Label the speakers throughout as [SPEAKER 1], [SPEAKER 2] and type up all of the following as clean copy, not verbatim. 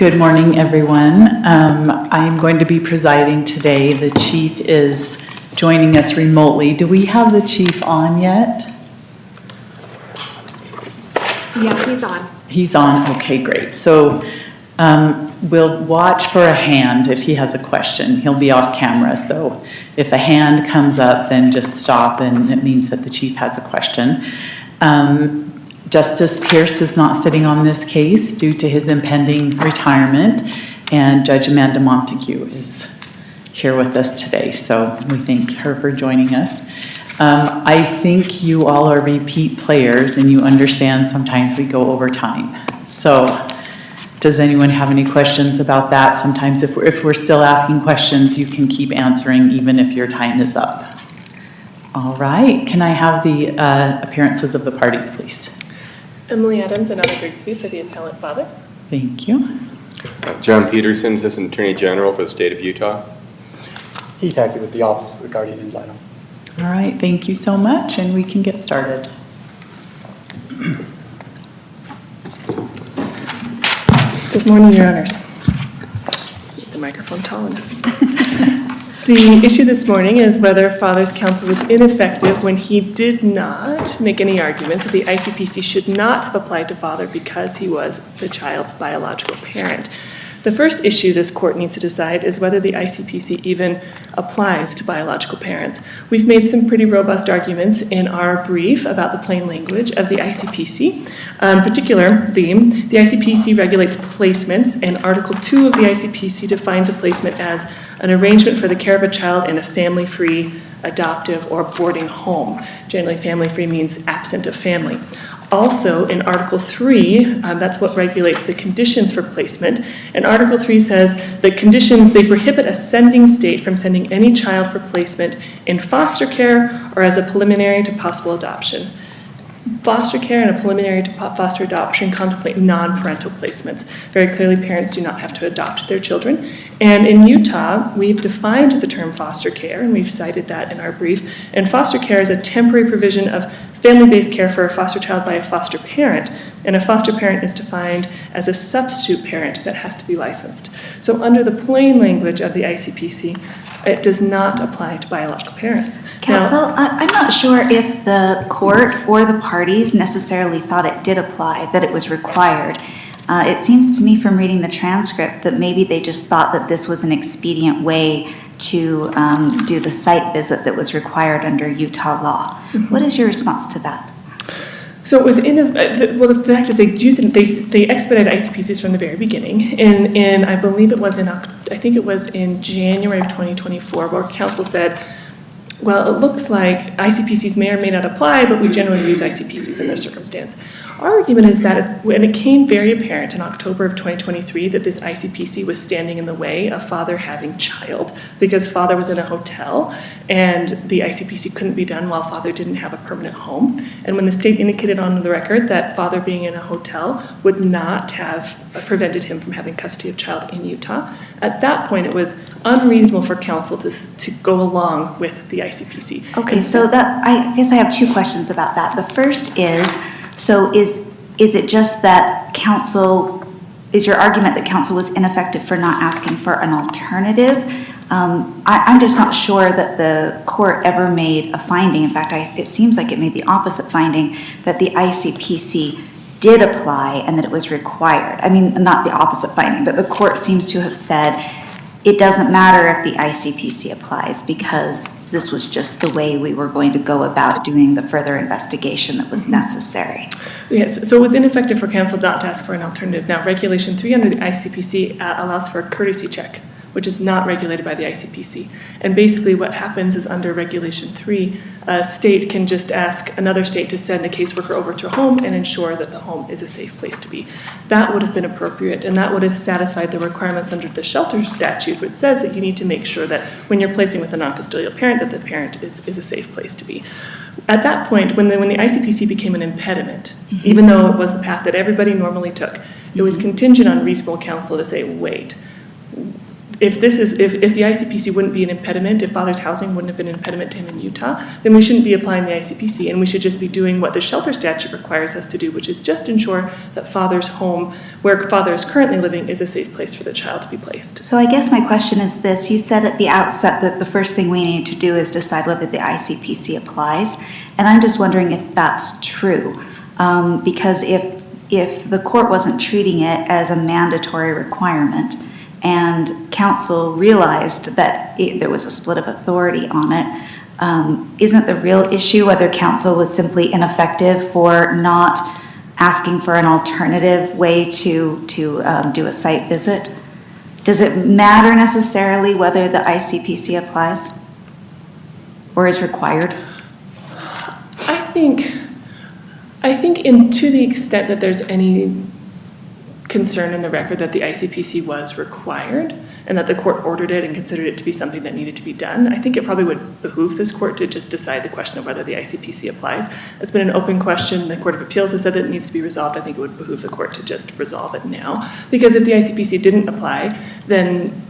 [SPEAKER 1] Good morning, everyone. I'm going to be presiding today. The chief is joining us remotely. Do we have the chief on yet?
[SPEAKER 2] Yeah, he's on.
[SPEAKER 1] He's on, okay, great. So we'll watch for a hand if he has a question. He'll be off camera, so if a hand comes up, then just stop, and it means that the chief has a question. Justice Pierce is not sitting on this case due to his impending retirement, and Judge Amanda Montague is here with us today, so we thank her for joining us. I think you all are repeat players and you understand sometimes we go over time. So does anyone have any questions about that? Sometimes if we're still asking questions, you can keep answering even if your time is up. All right, can I have the appearances of the parties, please?
[SPEAKER 3] Emily Adams and Anna Grigsby for the appellant father.
[SPEAKER 1] Thank you.
[SPEAKER 4] John Peterson, Assistant Attorney General for the state of Utah.
[SPEAKER 5] Heath Hackett with the Office of the Guardian Ad Litem.
[SPEAKER 1] All right, thank you so much, and we can get started.
[SPEAKER 3] Good morning, Your Honors. Let's make the microphone tall enough. The issue this morning is whether Father's counsel was ineffective when he did not make any arguments that the ICPC should not have applied to Father because he was the child's biological parent. The first issue this court needs to decide is whether the ICPC even applies to biological parents. We've made some pretty robust arguments in our brief about the plain language of the ICPC. Particular theme, the ICPC regulates placements, and Article 2 of the ICPC defines a placement as an arrangement for the care of a child in a family-free, adoptive, or boarding home. Generally, family-free means absent of family. Also, in Article 3, that's what regulates the conditions for placement. And Article 3 says the conditions, they prohibit a sending state from sending any child for placement in foster care or as a preliminary to possible adoption. Foster care and a preliminary to foster adoption contemplate non-parental placements. Very clearly, parents do not have to adopt their children. And in Utah, we've defined the term foster care, and we've cited that in our brief. And foster care is a temporary provision of family-based care for a foster child by a foster parent. And a foster parent is defined as a substitute parent that has to be licensed. So under the plain language of the ICPC, it does not apply to biological parents.
[SPEAKER 6] Counsel, I'm not sure if the court or the parties necessarily thought it did apply, that it was required. It seems to me from reading the transcript that maybe they just thought that this was an expedient way to do the site visit that was required under Utah law. Mm-hmm. What is your response to that?
[SPEAKER 3] So it was the fact is they expedited ICPCs from the very beginning, and I believe it was in January of 2024 where counsel said, well, it looks like ICPCs may or may not apply, but we generally use ICPCs in this circumstance. Our argument is that when it became very apparent in October of 2023 that this ICPC was standing in the way of Father having child because Father was in a hotel and the ICPC couldn't be done while Father didn't have a permanent home. And when the state indicated on the record that Father being in a hotel would not have prevented him from having custody of child in Utah, at that point it was unreasonable for counsel to go along with the ICPC.
[SPEAKER 6] Okay, so that I guess I have two questions about that. The first is, so is it just that counsel, is your argument that counsel was ineffective for not asking for an alternative? I'm just not sure that the court ever made a finding. In fact, it seems like it made the opposite finding, that the ICPC did apply and that it was required. I mean, not the opposite finding, but the court seems to have said it doesn't matter if the ICPC applies because this was just the way we were going to go about doing the further investigation that was necessary.
[SPEAKER 3] Yes, so it was ineffective for counsel not to ask for an alternative. Now, Regulation 3 under the ICPC allows for a courtesy check, which is not regulated by the ICPC. And basically what happens is under Regulation 3, a state can just ask another state to send a caseworker over to a home and ensure that the home is a safe place to be. That would have been appropriate, and that would have satisfied the requirements under the shelter statute, which says that you need to make sure that when you're placing with a non-custodial parent, that the parent is a safe place to be. At that point, when the ICPC became an impediment, even though it was the path that everybody normally took, it was contingent on reasonable counsel to say, wait, if the ICPC wouldn't be an impediment, if father's housing wouldn't have been an impediment to him in Utah, then we shouldn't be applying the ICPC, and we should just be doing what the shelter statute requires us to do, which is just ensure that father's home, where father is currently living, is a safe place for the child to be placed.
[SPEAKER 6] So I guess my question is this, you said at the outset that the first thing we need to do is decide whether the ICPC applies, and I'm just wondering if that's true. Because if the court wasn't treating it as a mandatory requirement, and council realized that there was a split of authority on it, isn't the real issue whether council was simply ineffective for not asking for an alternative way to do a site visit? Does it matter necessarily whether the ICPC applies or is required?
[SPEAKER 3] I think to the extent that there's any concern in the record that the ICPC was required and that the court ordered it and considered it to be something that needed to be done, I think it probably would behoove this court to just decide the question of whether the ICPC applies. It's been an open question. The Court of Appeals has said that it needs to be resolved. I think it would behoove the court to just resolve it now. Because if the ICPC didn't apply, then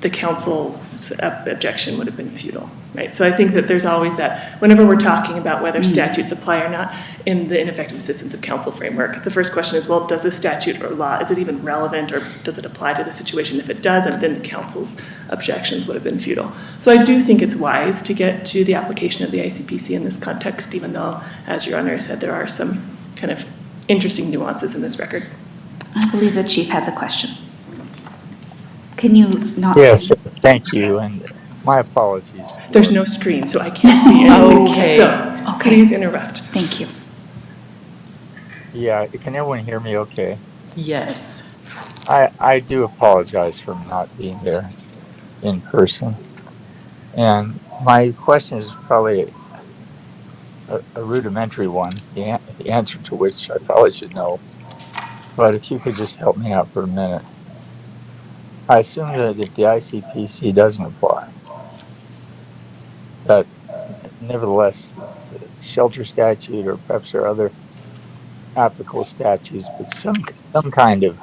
[SPEAKER 3] the council's objection would have been futile, right? So I think that there's always that, whenever we're talking about whether statutes apply or not in the ineffective assistance of counsel framework, the first question is, well, does the statute or law, is it even relevant, or does it apply to the situation? If it doesn't, then the council's objections would have been futile. So I do think it's wise to get to the application of the ICPC in this context, even though, as Your Honor said, there are some kind of interesting nuances in this record.
[SPEAKER 6] I believe the chief has a question. Can you not?
[SPEAKER 7] Yes, thank you, and my apologies.
[SPEAKER 3] There's no screen, so I can't see anything.
[SPEAKER 1] Okay.
[SPEAKER 3] So please interrupt.
[SPEAKER 6] Thank you.
[SPEAKER 7] Yeah, can everyone hear me okay?
[SPEAKER 1] Yes.
[SPEAKER 7] I do apologize for not being there in person. And my question is probably a rudimentary one, the answer to which I probably should know. But if you could just help me out for a minute. I assume that if the ICPC doesn't apply, that nevertheless, the shelter statute or perhaps there are other applicable statutes, but some kind of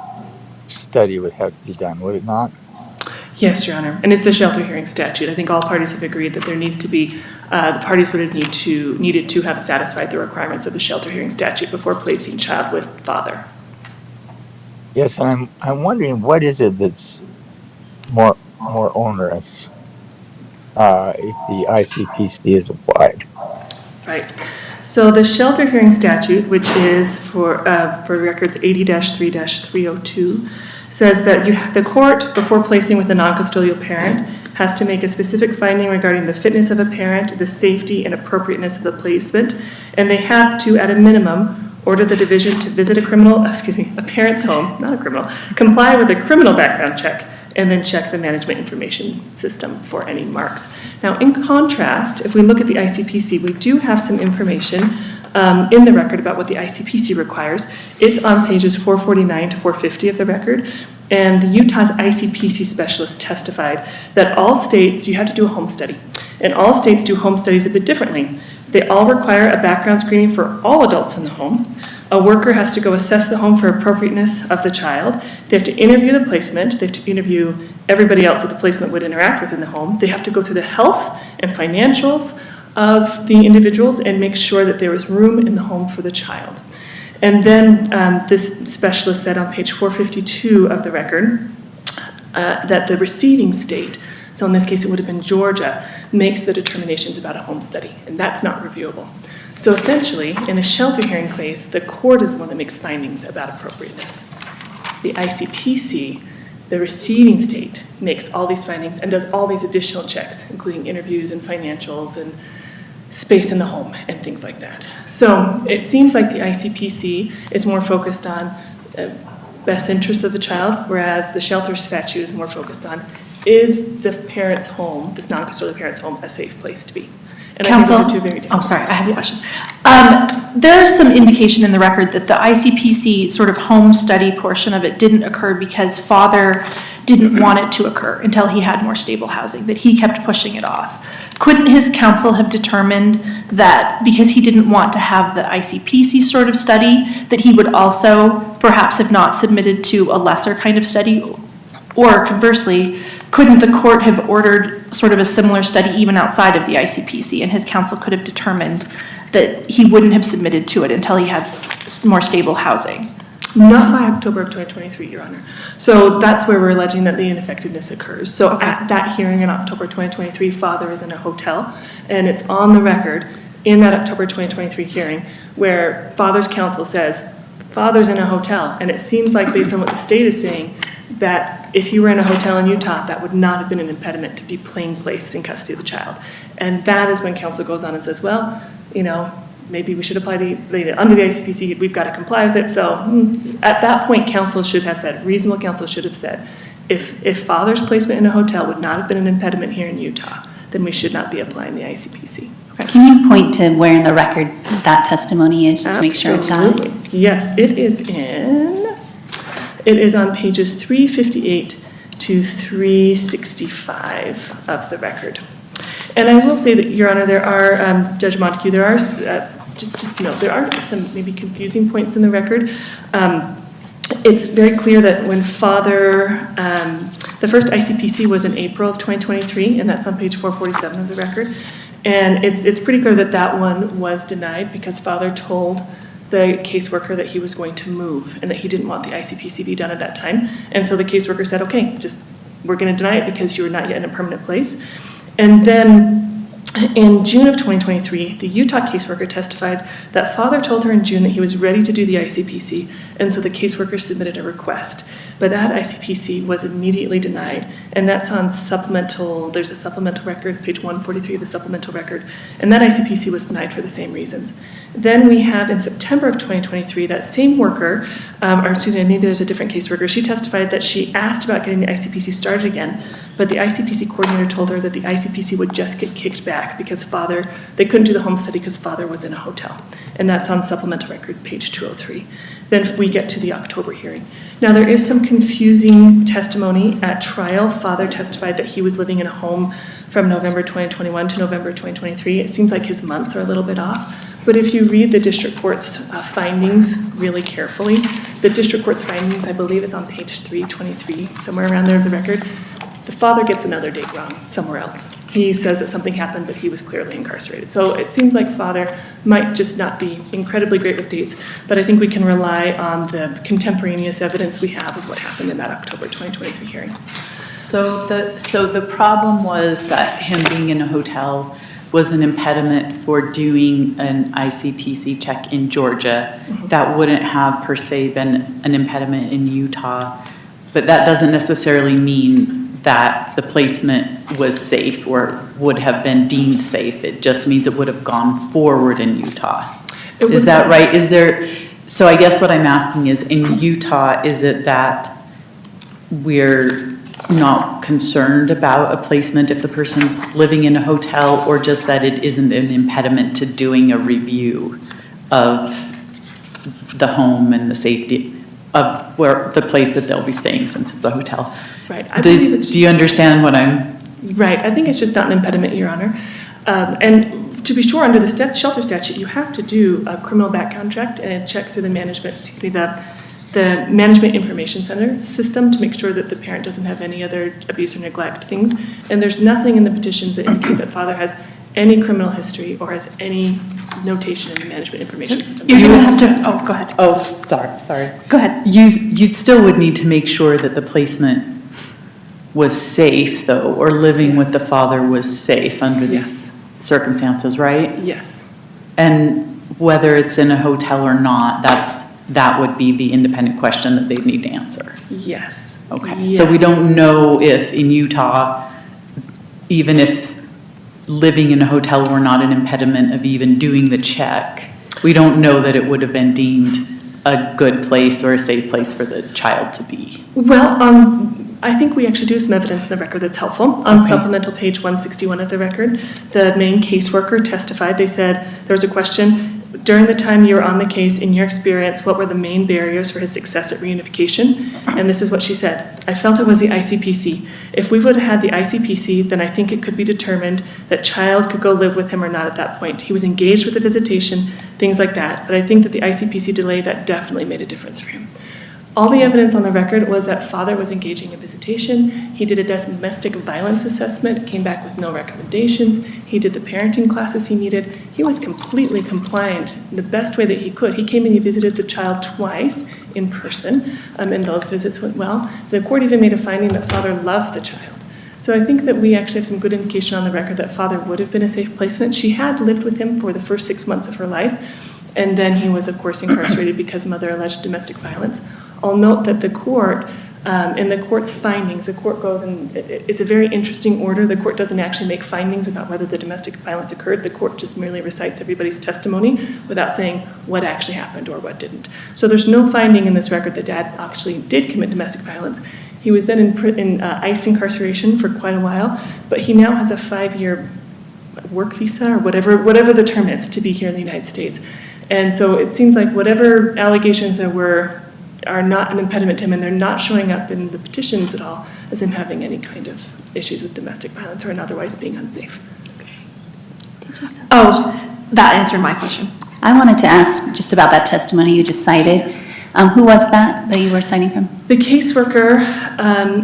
[SPEAKER 7] study would have to be done, would it not?
[SPEAKER 3] Yes, Your Honor, and it's the shelter hearing statute. I think all parties have agreed that there needs to be, the parties would have needed to have satisfied the requirements of the shelter hearing statute before placing child with father.
[SPEAKER 7] Yes, and I'm wondering what is it that's more onerous if the ICPC is applied.
[SPEAKER 3] Right. So the shelter hearing statute, which is for records 80-3-302, says that the court, before placing with a non-custodial parent, has to make a specific finding regarding the fitness of a parent, the safety and appropriateness of the placement, and they have to, at a minimum, order the division to visit a parent's home, not a criminal, comply with a criminal background check, and then check the management information system for any marks. Now, in contrast, if we look at the ICPC, we do have some information in the record about what the ICPC requires. It's on pages 449 to 450 of the record, and the Utah's ICPC specialist testified that all states, you have to do a home study, and all states do home studies a bit differently. They all require a background screening for all adults in the home. A worker has to go assess the home for appropriateness of the child. They have to interview the placement. They have to interview everybody else that the placement would interact with in the home. They have to go through the health and financials of the individuals and make sure that there is room in the home for the child. And then this specialist said on page 452 of the record that the receiving state, so in this case it would have been Georgia, makes the determinations about a home study, and that's not reviewable. So essentially, in a shelter hearing case, the court is the one that makes findings about appropriateness. The ICPC, the receiving state, makes all these findings and does all these additional checks, including interviews and financials and space in the home and things like that. So it seems like the ICPC is more focused on best interest of the child, whereas the shelter statute is more focused on, is the parent's home, this non-custodial parent's home, a safe place to be? And
[SPEAKER 8] Counsel,
[SPEAKER 3] I think those are two very different.
[SPEAKER 8] oh, sorry, I have a question. There's some indication in the record that the ICPC sort of home study portion of it didn't occur because father didn't want it to occur until he had more stable housing, that he kept pushing it off. Couldn't his counsel have determined that because he didn't want to have the ICPC sort of study, that he would also perhaps have not submitted to a lesser kind of study? Or conversely, couldn't the court have ordered sort of a similar study even outside of the ICPC, and his counsel could have determined that he wouldn't have submitted to it until he had more stable housing?
[SPEAKER 3] Not by October of 2023, Your Honor. So that's where we're alleging that the ineffectiveness occurs. So at that hearing in October 2023, father is in a hotel, and it's on the record in that October 2023 hearing where father's counsel says, father's in a hotel, and it seems like based on what the state is saying, that if you were in a hotel in Utah, that would not have been an impediment to be plain placed in custody of the child. And that is when counsel goes on and says, well, you know, maybe we should apply under the ICPC, we've got to comply with it. So at that point, counsel should have said, reasonable counsel should have said, if father's placement in a hotel would not have been an impediment here in Utah, then we should not be applying the ICPC.
[SPEAKER 9] Can you point to where in the record that testimony is, just to make sure it's done?
[SPEAKER 3] Absolutely. Yes, it is on pages 358 to 365 of the record. And I will say that, Your Honor, there are, Judge Montague, there are, just note, there are some maybe confusing points in the record. It's very clear that when father, the first ICPC was in April of 2023, and that's on page 447 of the record. And it's pretty clear that that one was denied because father told the caseworker that he was going to move and that he didn't want the ICPC to be done at that time. And so the caseworker said, okay, we're going to deny it because you are not yet in a permanent place. And then in June of 2023, the Utah caseworker testified that father told her in June that he was ready to do the ICPC, and so the caseworker submitted a request. But that ICPC was immediately denied, and that's on supplemental, there's a supplemental record, it's page 143 of the supplemental record, and that ICPC was denied for the same reasons. Then we have in September of 2023, that same worker, maybe there's a different caseworker, she testified that she asked about getting the ICPC started again, but the ICPC coordinator told her that the ICPC would just get kicked back because they couldn't do the home study because father was in a hotel. And that's on supplemental record, page 203. Then we get to the October hearing. Now there is some confusing testimony at trial. Father testified that he was living in a home from November 2021 to November 2023. It seems like his months are a little bit off. But if you read the district court's findings really carefully, the district court's findings, I believe, is on page 323, somewhere around there of the record. The father gets another date wrong somewhere else. He says that something happened, but he was clearly incarcerated. So it seems like father might just not be incredibly great with dates, but I think we can rely on the contemporaneous evidence we have of what happened in that October 2023 hearing.
[SPEAKER 1] So the problem was that him being in a hotel was an impediment for doing an ICPC check in Georgia. Mm-hmm. That wouldn't have per se been an impediment in Utah, but that doesn't necessarily mean that the placement was safe or would have been deemed safe. It just means it would have gone forward in Utah. Is that right? So I guess what I'm asking is, in Utah, is it that we're not concerned about a placement if the person's living in a hotel, or just that it isn't an impediment to doing a review of the home and the safety of where the place that they'll be staying since it's a hotel?
[SPEAKER 3] Right. I believe it's
[SPEAKER 1] do you understand what I'm?
[SPEAKER 3] Right. I think it's just not an impediment, Your Honor. And to be sure, under the shelter statute, you have to do a criminal background check and check through the Management Information Center system to make sure that the parent doesn't have any other abuse or neglect things. And there's nothing in the petitions that indicate that father has any criminal history or has any notation in the Management Information System.
[SPEAKER 8] You're going to have to, go ahead.
[SPEAKER 1] Oh, sorry.
[SPEAKER 8] Go ahead.
[SPEAKER 1] You'd still would need to make sure that the placement was safe, though, or living with the father was safe under these circumstances, right?
[SPEAKER 3] Yes.
[SPEAKER 1] And whether it's in a hotel or not, that would be the independent question that they'd need to answer.
[SPEAKER 3] Yes.
[SPEAKER 1] Okay.
[SPEAKER 3] Yes.
[SPEAKER 1] So we don't know if in Utah, even if living in a hotel were not an impediment of even doing the check, we don't know that it would have been deemed a good place or a safe place for the child to be.
[SPEAKER 3] Well, I think we actually do some evidence in the record that's helpful. On supplemental page 161 of the record, the main caseworker testified. They said there was a question, during the time you were on the case, in your experience, what were the main barriers for his success at reunification? And this is what she said. I felt it was the ICPC. If we would have had the ICPC, then I think it could be determined that child could go live with him or not at that point. He was engaged with the visitation, things like that. But I think that the ICPC delay, that definitely made a difference for him. All the evidence on the record was that father was engaging in visitation. He did a domestic violence assessment, came back with no recommendations. He did the parenting classes he needed. He was completely compliant in the best way that he could. He came and he visited the child twice in person, and those visits went well. The court even made a finding that father loved the child. So I think that we actually have some good indication on the record that father would have been a safe placement. She had lived with him for the first 6 months of her life, and then he was, of course, incarcerated because mother alleged domestic violence. I'll note that the court, in the court's findings, the court goes and it's a very interesting order. The court doesn't actually make findings about whether the domestic violence occurred. The court just merely recites everybody's testimony without saying what actually happened or what didn't. So there's no finding in this record that dad actually did commit domestic violence. He was then in ICE incarceration for quite a while, but he now has a 5-year work visa or whatever the term is to be here in the United States. And so it seems like whatever allegations there were are not an impediment to him, and they're not showing up in the petitions at all as him having any kind of issues with domestic violence or in otherwise being unsafe.
[SPEAKER 8] Oh, that answered my question.
[SPEAKER 9] I wanted to ask just about that testimony you just cited. Who was that you were citing from?
[SPEAKER 3] The caseworker,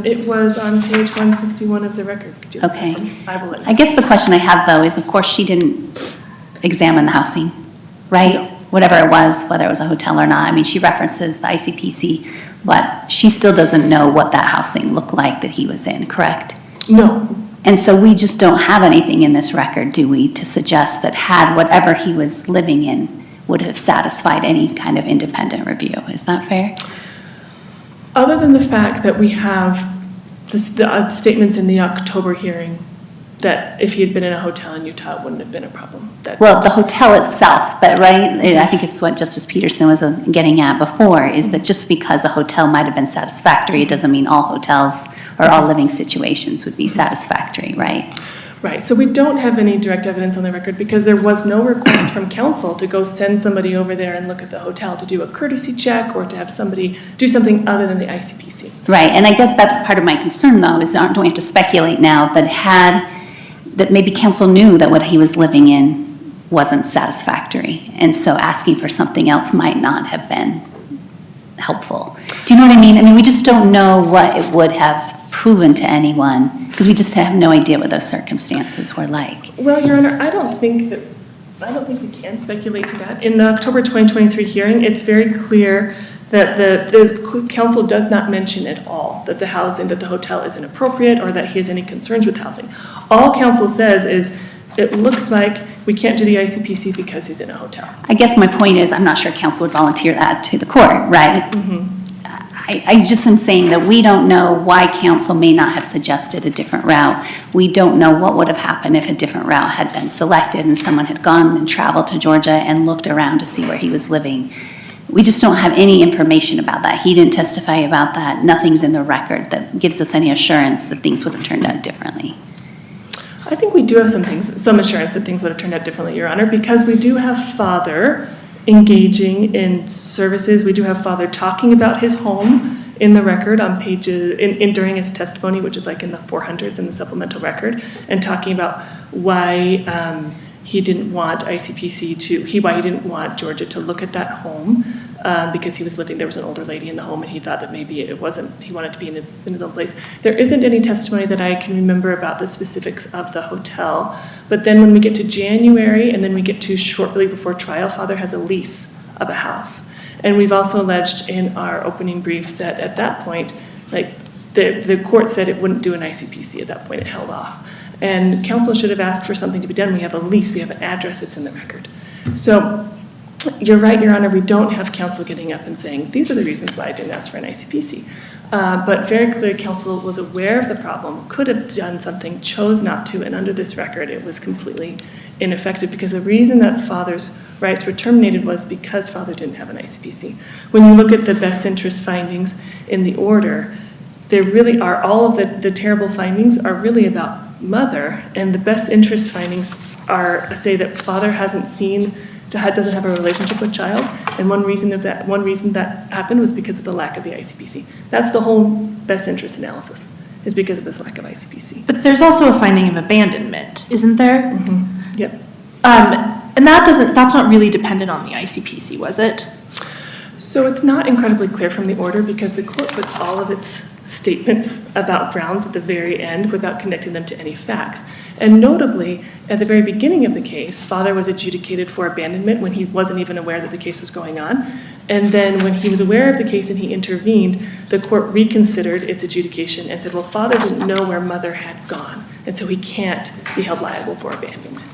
[SPEAKER 3] it was on page 161 of the record. Could you look
[SPEAKER 9] Okay.
[SPEAKER 3] that from? I will let you.
[SPEAKER 9] I guess the question I have, though, is of course she didn't examine the housing, right?
[SPEAKER 3] No.
[SPEAKER 9] Whatever it was, whether it was a hotel or not. I mean, she references the ICPC, but she still doesn't know what that housing looked like that he was in, correct?
[SPEAKER 3] No.
[SPEAKER 9] And so we just don't have anything in this record, do we, to suggest that had whatever he was living in would have satisfied any kind of independent review. Is that fair?
[SPEAKER 3] Other than the fact that we have the statements in the October hearing that if he had been in a hotel in Utah, it wouldn't have been a problem.
[SPEAKER 9] Well, the hotel itself, but right, I think it's what Justice Peterson was getting at before, is that just because a hotel might have been satisfactory, it doesn't mean all hotels or all living situations would be satisfactory, right?
[SPEAKER 3] Right, so we don't have any direct evidence on the record because there was no request from counsel to go send somebody over there and look at the hotel to do a courtesy check or to have somebody do something other than the ICPC.
[SPEAKER 9] Right, and I guess that's part of my concern, though, is don't we have to speculate now that maybe counsel knew that what he was living in wasn't satisfactory, and so asking for something else might not have been helpful. Do you know what I mean? I mean, we just don't know what it would have proven to anyone, because we just have no idea what those circumstances were like.
[SPEAKER 3] Well, Your Honor, I don't think we can speculate to that. In the October 2023 hearing, it's very clear that the counsel does not mention at all that the hotel is inappropriate or that he has any concerns with housing. All counsel says is, it looks like we can't do the ICPC because he's in a hotel.
[SPEAKER 9] I guess my point is, I'm not sure counsel would volunteer that to the court, right?
[SPEAKER 3] Mm-hmm.
[SPEAKER 9] I just am saying that we don't know why counsel may not have suggested a different route. We don't know what would have happened if a different route had been selected and someone had gone and traveled to Georgia and looked around to see where he was living. We just don't have any information about that. He didn't testify about that. Nothing's in the record that gives us any assurance that things would have turned out differently.
[SPEAKER 3] I think we do have some assurance that things would have turned out differently, Your Honor, because we do have father engaging in services. We do have father talking about his home in the record on pages, during his testimony, which is like in the 400s in the supplemental record, and talking about why he didn't want ICPC why he didn't want Georgia to look at that home, because he was living, there was an older lady in the home and he thought that maybe it wasn't, he wanted to be in his own place. There isn't any testimony that I can remember about the specifics of the hotel, but then when we get to January and then we get to shortly before trial, father has a lease of a house. And we've also alleged in our opening brief that at that point, like the court said it wouldn't do an ICPC at that point, it held off. And counsel should have asked for something to be done. We have a lease, we have an address, it's in the record. So you're right, Your Honor, we don't have counsel getting up and saying, these are the reasons why I didn't ask for an ICPC. But very clear, counsel was aware of the problem, could have done something, chose not to, and under this record, it was completely ineffective because the reason that father's rights were terminated was because father didn't have an ICPC. When you look at the best interest findings in the order, there really are, all of the terrible findings are really about mother, and the best interest findings say that father doesn't have a relationship with child, and one reason that happened was because of the lack of the ICPC. That's the whole best interest analysis, is because of this lack of ICPC.
[SPEAKER 8] But there's also a finding of abandonment, isn't there?
[SPEAKER 3] Yep.
[SPEAKER 8] And that's not really dependent on the ICPC, was it?
[SPEAKER 3] So it's not incredibly clear from the order because the court puts all of its statements about grounds at the very end without connecting them to any facts. And notably, at the very beginning of the case, father was adjudicated for abandonment when he wasn't even aware that the case was going on. And then when he was aware of the case and he intervened, the court reconsidered its adjudication and said, well, father didn't know where mother had gone, and so he can't be held liable for abandonment.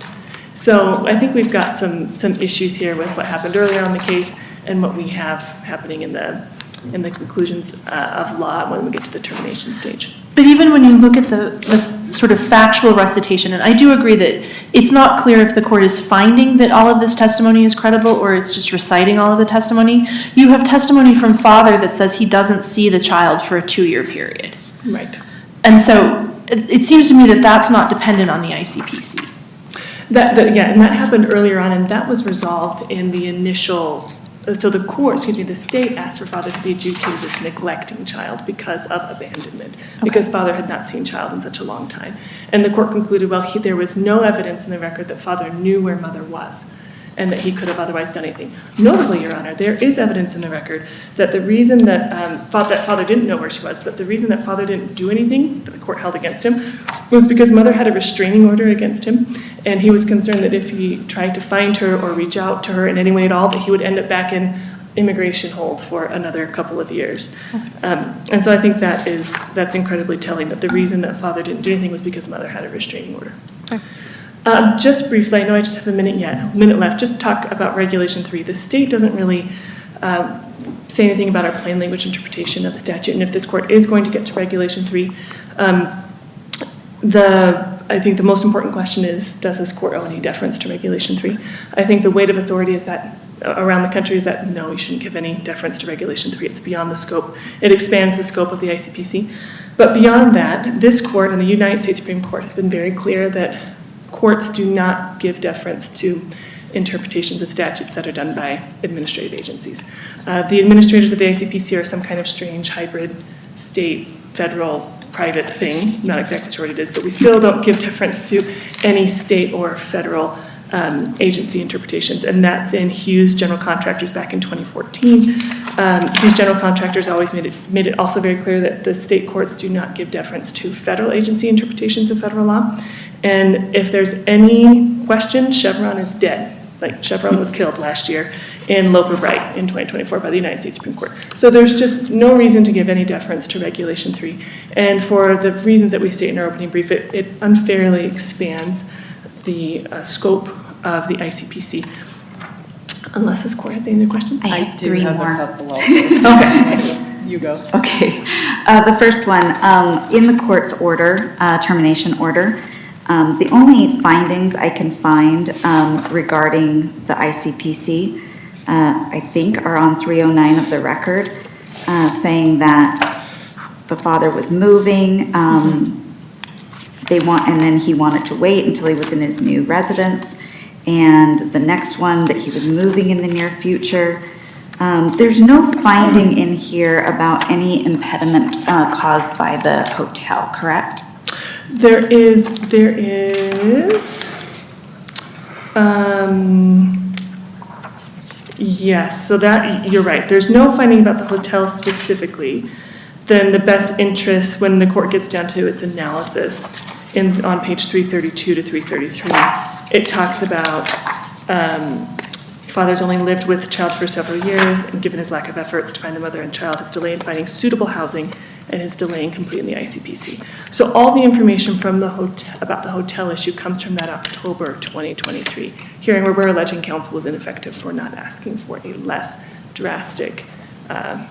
[SPEAKER 3] So I think we've got some issues here with what happened earlier on in the case and what we have happening in the conclusions of law when we get to the termination stage.
[SPEAKER 8] But even when you look at the sort of factual recitation, and I do agree that it's not clear if the court is finding that all of this testimony is credible or it's just reciting all of the testimony, you have testimony from father that says he doesn't see the child for a 2-year period.
[SPEAKER 3] Right.
[SPEAKER 8] And so it seems to me that that's not dependent on the ICPC.
[SPEAKER 3] Yeah, and that happened earlier on, and that was resolved in the initial. So the state asked for father to be adjudicated as neglecting child because of abandonment, because father had not seen child in such a long time. And the court concluded, well, there was no evidence in the record that father knew where mother was and that he could have otherwise done anything. Notably, Your Honor, there is evidence in the record that the reason that father didn't know where she was, but the reason that father didn't do anything that the court held against him was because mother had a restraining order against him, and he was concerned that if he tried to find her or reach out to her in any way at all, that he would end up back in immigration hold for another couple of years. And so I think that's incredibly telling, that the reason that father didn't do anything was because mother had a restraining order. Just briefly, I know I just have a minute left, just talk about Regulation 3. The state doesn't really say anything about our plain language interpretation of the statute, and if this court is going to get to Regulation 3, I think the most important question is, does this court owe any deference to Regulation 3? I think the weight of authority is that around the country is that no, you shouldn't give any deference to Regulation 3. It's beyond the scope. It expands the scope of the ICPC. But beyond that, this court and the United States Supreme Court has been very clear that courts do not give deference to interpretations of statutes that are done by administrative agencies. The administrators of the ICPC are some kind of strange hybrid state, federal, private thing. I'm not exactly sure what it is, but we still don't give deference to any state or federal agency interpretations, and that's in Hughes General Contractors back in 2014. Hughes General Contractors always made it also very clear that the state courts do not give deference to federal agency interpretations of federal law. And if there's any question, Chevron is dead. Like, Chevron was killed last year in Loper Bright in 2024 by the United States Supreme Court. So there's just no reason to give any deference to Regulation 3. And for the reasons that we state in our opening brief, it unfairly expands the scope of the ICPC. Unless this court has any other questions?
[SPEAKER 6] I have three more.
[SPEAKER 1] Okay. You go.
[SPEAKER 6] Okay. The first one, in the court's order, termination order, the only findings I can find regarding the ICPC, I think, are on 309 of the record, saying that the father was moving, and then he wanted to wait until he was in his new residence, and the next one that he was moving in the near future. There's no finding in here about any impediment caused by the hotel, correct?
[SPEAKER 3] There is, yes, so that, you're right. There's no finding about the hotel specifically. Then the best interest, when the court gets down to its analysis on page 332 to 333, it talks about father's only lived with child for several years, and given his lack of efforts to find the mother and child, his delay in finding suitable housing, and his delay in completing the ICPC. So all the information from the hotel about the hotel issue comes from that October 2023 hearing, where we're alleging counsel was ineffective for not asking for a less drastic, asking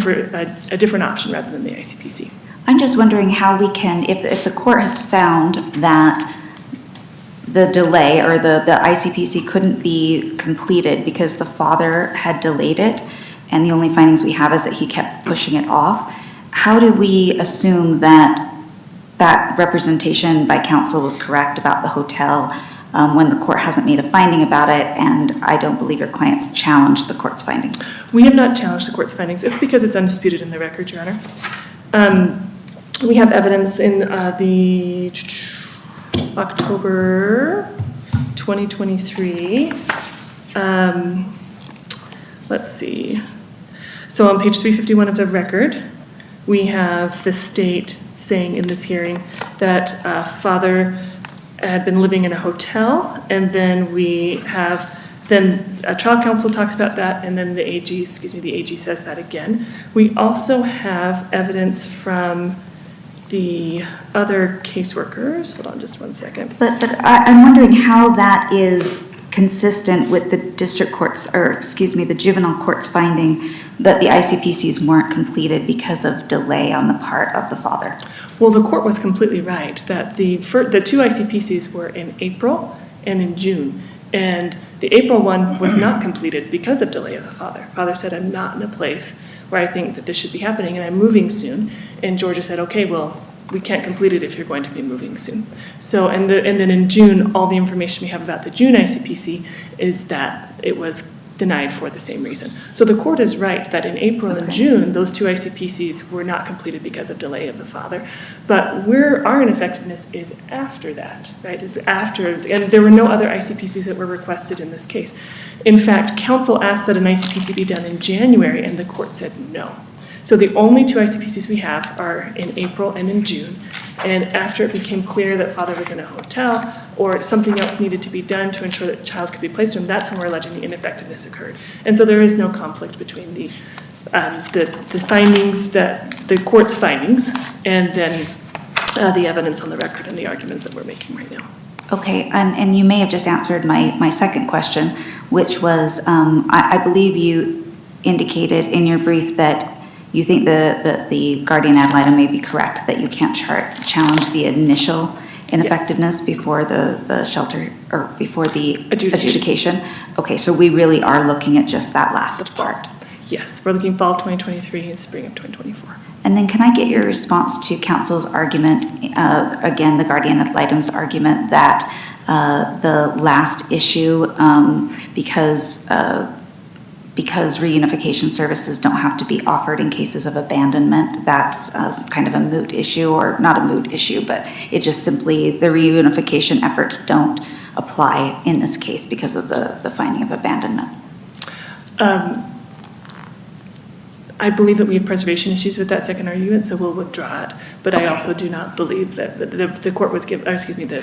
[SPEAKER 3] for a different option rather than the ICPC.
[SPEAKER 6] I'm just wondering how we can, if the court has found that the delay or the ICPC couldn't be completed because the father had delayed it, and the only findings we have is that he kept pushing it off, how do we assume that that representation by counsel was correct about the hotel when the court hasn't made a finding about it, and I don't believe your clients challenged the court's findings?
[SPEAKER 3] We have not challenged the court's findings. It's because it's undisputed in the record, Your Honor. We have evidence in the October 2023 let's see. So on page 351 of the record, we have the state saying in this hearing that father had been living in a hotel, and then we have, then a trial counsel talks about that, and then the AG says that again. We also have evidence from the other caseworkers. Hold on just one second.
[SPEAKER 6] But I'm wondering how that is consistent with the district court's, or excuse me, the juvenile court's finding that the ICPCs weren't completed because of delay on the part of the father.
[SPEAKER 3] Well, the court was completely right that the two ICPCs were in April and in June. And the April one was not completed because of delay of the father. Father said, I'm not in a place where I think that this should be happening, and I'm moving soon. And Georgia said, okay, well, we can't complete it if you're going to be moving soon. So, and then in June, all the information we have about the June ICPC is that it was denied for the same reason. So the court is right that in April and June, those two ICPCs were not completed because of delay of the father. But our ineffectiveness is after that, right? It's after, and there were no other ICPCs that were requested in this case. In fact, counsel asked that an ICPC be done in January, and the court said no. So the only two ICPCs we have are in April and in June. And after it became clear that father was in a hotel or something else needed to be done to ensure that the child could be placed with him, that's when we're alleging the ineffectiveness occurred. And so there is no conflict between the findings, the court's findings, and then the evidence on the record and the arguments that we're making right now.
[SPEAKER 6] Okay, and you may have just answered my second question, which was, I believe you indicated in your brief that you think the guardian ad litem may be correct, that you can't challenge the initial ineffectiveness before the shelter, or before the adjudication. Okay, so we really are looking at just that last part.
[SPEAKER 3] Yes, we're looking fall 2023 and spring of 2024.
[SPEAKER 6] And then can I get your response to counsel's argument, again, the guardian ad litem's argument that the last issue, because reunification services don't have to be offered in cases of abandonment, that's kind of a moot issue, or not a moot issue, but it just simply, the reunification efforts don't apply in this case because of the finding of abandonment?
[SPEAKER 3] I believe that we have preservation issues with that second argument, so we'll withdraw it. But okay. I also do not believe that the court was given, the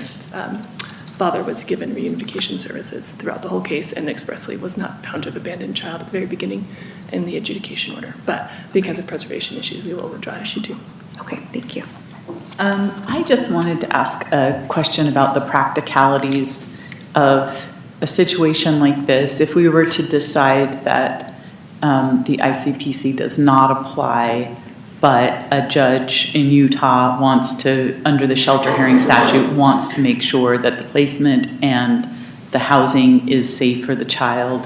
[SPEAKER 3] father was given reunification services throughout the whole case and expressly was not found to have abandoned child at the very beginning in the adjudication order. But because of preservation issues, we will withdraw issue 2.
[SPEAKER 6] Okay, thank you.
[SPEAKER 1] I just wanted to ask a question about the practicalities of a situation like this. If we were to decide that the ICPC does not apply, but a judge in Utah wants to, under the shelter hearing statute, wants to make sure that the placement and the housing is safe for the child,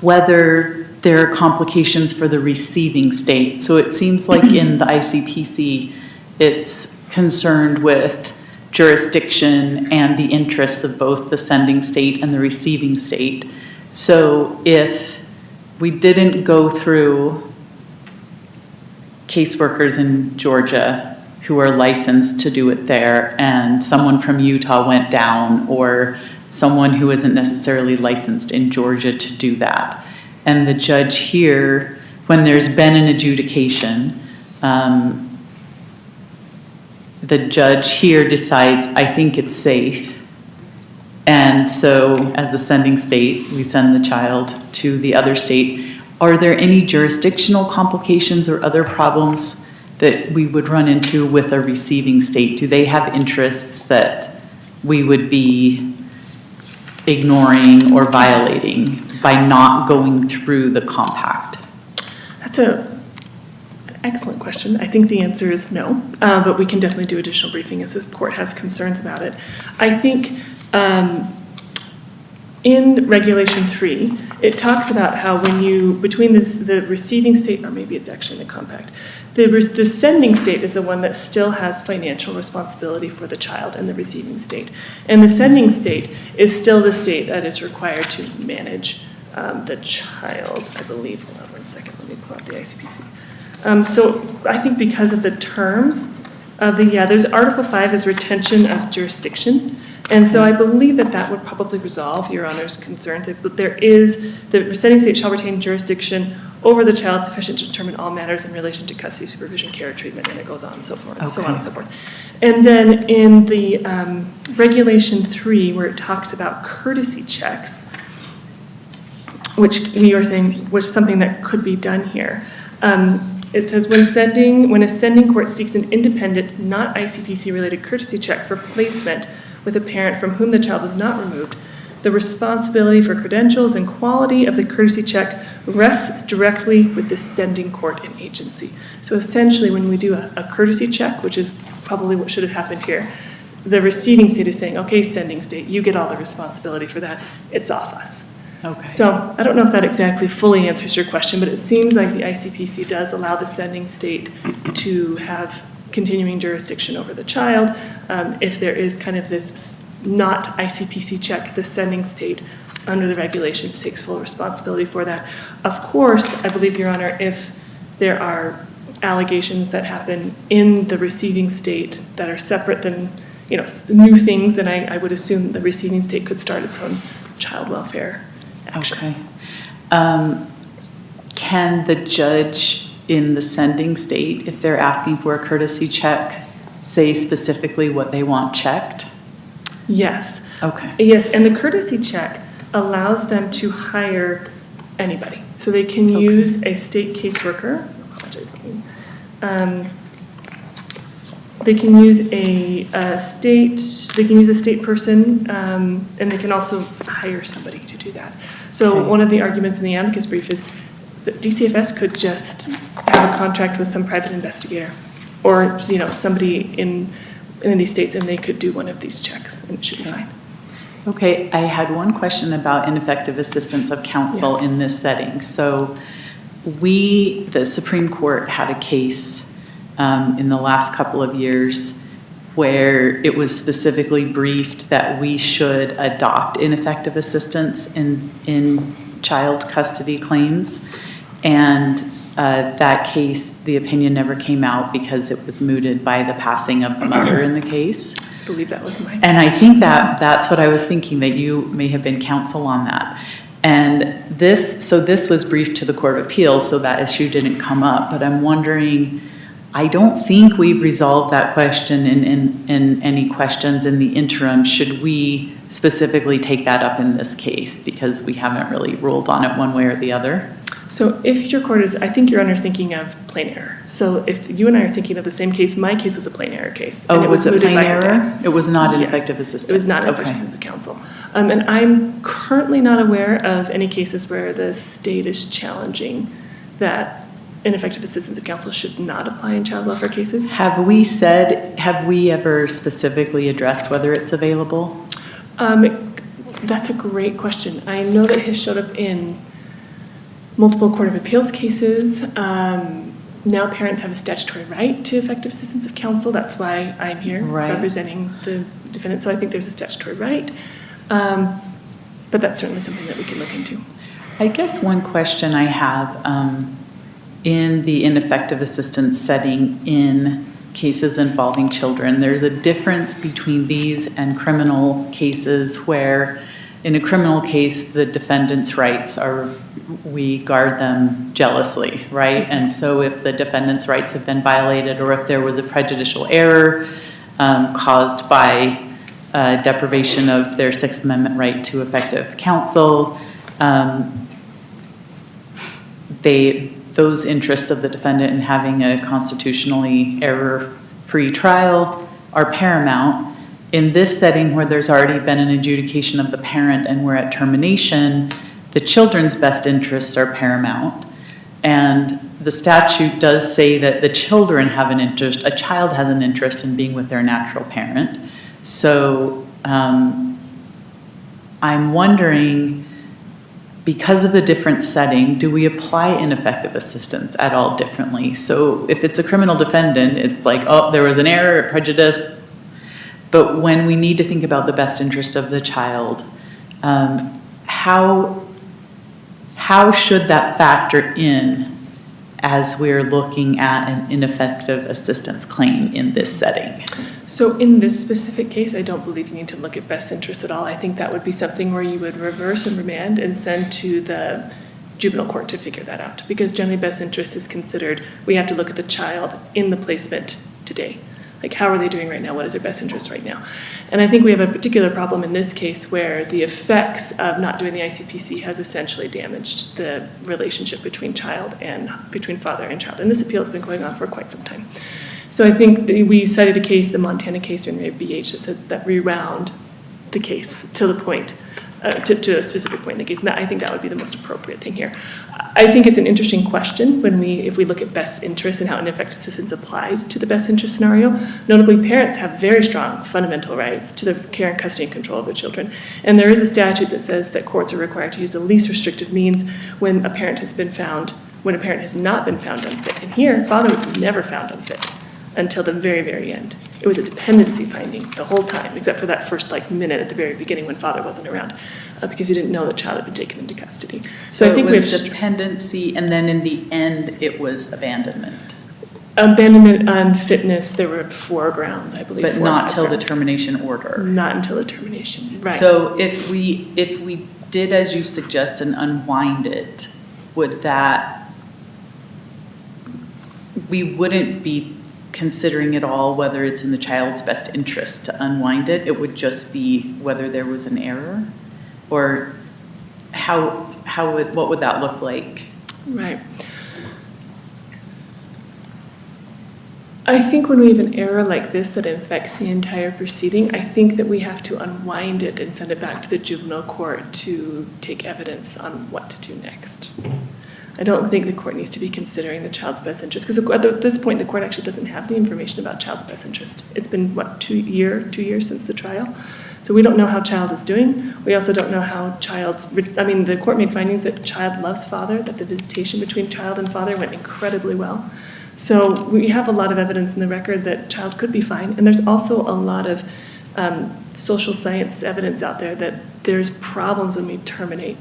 [SPEAKER 1] whether there are complications for the receiving state. So it seems like in the ICPC, it's concerned with jurisdiction and the interests of both the sending state and the receiving state. So if we didn't go through caseworkers in Georgia who are licensed to do it there, and someone from Utah went down, or someone who isn't necessarily licensed in Georgia to do that, and the judge here, when there's been an adjudication, the judge here decides, I think it's safe, and so as the sending state, we send the child to the other state. Are there any jurisdictional complications or other problems that we would run into with a receiving state? Do they have interests that we would be ignoring or violating by not going through the compact?
[SPEAKER 3] That's an excellent question. I think the answer is no, but we can definitely do additional briefing as the court has concerns about it. I think in Regulation 3, it talks about how when you, between the receiving state, or maybe it's actually in the compact, the sending state is the one that still has financial responsibility for the child and the receiving state. And the sending state is still the state that is required to manage the child, I believe. Hold on one second, let me pull out the ICPC. So I think because of the terms of there's Article 5 is retention of jurisdiction. And so I believe that that would probably resolve Your Honor's concerns. But there is, the resetting state shall retain jurisdiction over the child sufficient to determine all matters in relation to custody, supervision, care, or treatment, and it goes on and so forth, so on and so forth. And then in the Regulation 3, where it talks about courtesy checks, which we are saying was something that could be done here. It says, when a sending court seeks an independent, not ICPC-related courtesy check for placement with a parent from whom the child was not removed, the responsibility for credentials and quality of the courtesy check rests directly with the sending court and agency. So essentially, when we do a courtesy check, which is probably what should have happened here, the receiving state is saying, okay, sending state, you get all the responsibility for that. It's off us.
[SPEAKER 1] Okay.
[SPEAKER 3] So I don't know if that exactly fully answers your question, but it seems like the ICPC does allow the sending state to have continuing jurisdiction over the child. If there is kind of this not ICPC check, the sending state under the regulations takes full responsibility for that. Of course, I believe, Your Honor, if there are allegations that happen in the receiving state that are separate than, new things, then I would assume the receiving state could start its own child welfare action.
[SPEAKER 1] Okay. Can the judge in the sending state, if they're asking for a courtesy check, say specifically what they want checked?
[SPEAKER 3] Yes.
[SPEAKER 1] Okay.
[SPEAKER 3] Yes, and the courtesy check allows them to hire anybody. So they can use a state caseworker. They can use a state person, and they can also hire somebody to do that. So one of the arguments in the amicus brief is that DCFS could just have a contract with some private investigator or, somebody in these states, and they could do one of these checks, and it should be fine.
[SPEAKER 1] Okay, I had one question about ineffective assistance of counsel
[SPEAKER 3] Yes.
[SPEAKER 1] in this setting. So the Supreme Court had a case in the last couple of years where it was specifically briefed that we should adopt ineffective assistance in child custody claims. And that case, the opinion never came out because it was mooted by the passing of the mother in the case.
[SPEAKER 3] I believe that was my
[SPEAKER 1] And I think that's what I was thinking, that you may have been counsel on that. And this was briefed to the Court of Appeals, so that issue didn't come up. But I'm wondering, I don't think we've resolved that question in any questions in the interim. Should we specifically take that up in this case? Because we haven't really ruled on it one way or the other.
[SPEAKER 3] So if your court I think Your Honor is thinking of plain error. So if you and I are thinking of the same case, my case was a plain error case.
[SPEAKER 1] Oh,
[SPEAKER 3] and
[SPEAKER 1] was it
[SPEAKER 3] mooted
[SPEAKER 1] plain
[SPEAKER 3] by her
[SPEAKER 1] error?
[SPEAKER 3] death.
[SPEAKER 1] It was not
[SPEAKER 3] Yes.
[SPEAKER 1] ineffective assistance?
[SPEAKER 3] It was not
[SPEAKER 1] Okay.
[SPEAKER 3] ineffective assistance of counsel. And I'm currently not aware of any cases where the state is challenging that ineffective assistance of counsel should not apply in child welfare cases.
[SPEAKER 1] Have we ever specifically addressed whether it's available?
[SPEAKER 3] That's a great question. I know that it has showed up in multiple Court of Appeals cases. Now parents have a statutory right to effective assistance of counsel. That's why I'm here representing the defendant. So I think there's a statutory right. But that's certainly something that we can look into.
[SPEAKER 1] I guess one question I have in the ineffective assistance setting in cases involving children, there's a difference between these and criminal cases where in a criminal case, the defendant's rights we guard them jealously, right? And so if the defendant's rights have been violated or if there was a prejudicial error caused by deprivation of their Sixth Amendment right to effective counsel, those interests of the defendant in having a constitutionally error-free trial are paramount. In this setting where there's already been an adjudication of the parent and we're at termination, the children's best interests are paramount. And the statute does say that the children have an interest, a child has an interest in being with their natural parent. So I'm wondering, because of the different setting, do we apply ineffective assistance at all differently? So if it's a criminal defendant, it's like, oh, there was an error, a prejudice. But when we need to think about the best interest of the child, how should that factor in as we're looking at an ineffective assistance claim in this setting?
[SPEAKER 3] So in this specific case, I don't believe you need to look at best interest at all. I think that would be something where you would reverse and remand and send to the juvenile court to figure that out. Because generally best interest is considered, we have to look at the child in the placement today. Like, how are they doing right now? What is their best interest right now? And I think we have a particular problem in this case where the effects of not doing the ICPC has essentially damaged the relationship between father and child. And this appeal has been going on for quite some time. So I think that we cited a case, the Montana case in BH, that said that rewound the case to the point, to a specific point in the case. And I think that would be the most appropriate thing here. I think it's an interesting question if we look at best interest and how ineffective assistance applies to the best interest scenario. Notably, parents have very strong fundamental rights to the care and custody and control of their children. And there is a statute that says that courts are required to use the least restrictive means when a parent has not been found unfit. And here, father was never found unfit until the very, very end. It was a dependency finding the whole time, except for that first minute at the very beginning when father wasn't around, because he didn't know the child had been taken into custody.
[SPEAKER 1] So I think it was dependency, and then in the end, it was abandonment.
[SPEAKER 3] Abandonment, unfitness, there were 4 grounds, I believe.
[SPEAKER 1] But not till the termination order.
[SPEAKER 3] Not until the termination, right.
[SPEAKER 1] So if we did, as you suggest, and unwind it, we wouldn't be considering at all whether it's in the child's best interest to unwind it. It would just be whether there was an error, or what would that look like?
[SPEAKER 3] Right. I think when we have an error like this that infects the entire proceeding, I think that we have to unwind it and send it back to the juvenile court to take evidence on what to do next. I don't think the court needs to be considering the child's best interest, because at this point, the court actually doesn't have any information about child's best interest. It's been, 2 years since the trial? So we don't know how child is doing. We also don't know how the court made findings that child loves father, that the visitation between child and father went incredibly well. So we have a lot of evidence in the record that child could be fine. And there's also a lot of social science evidence out there that there's problems when we terminate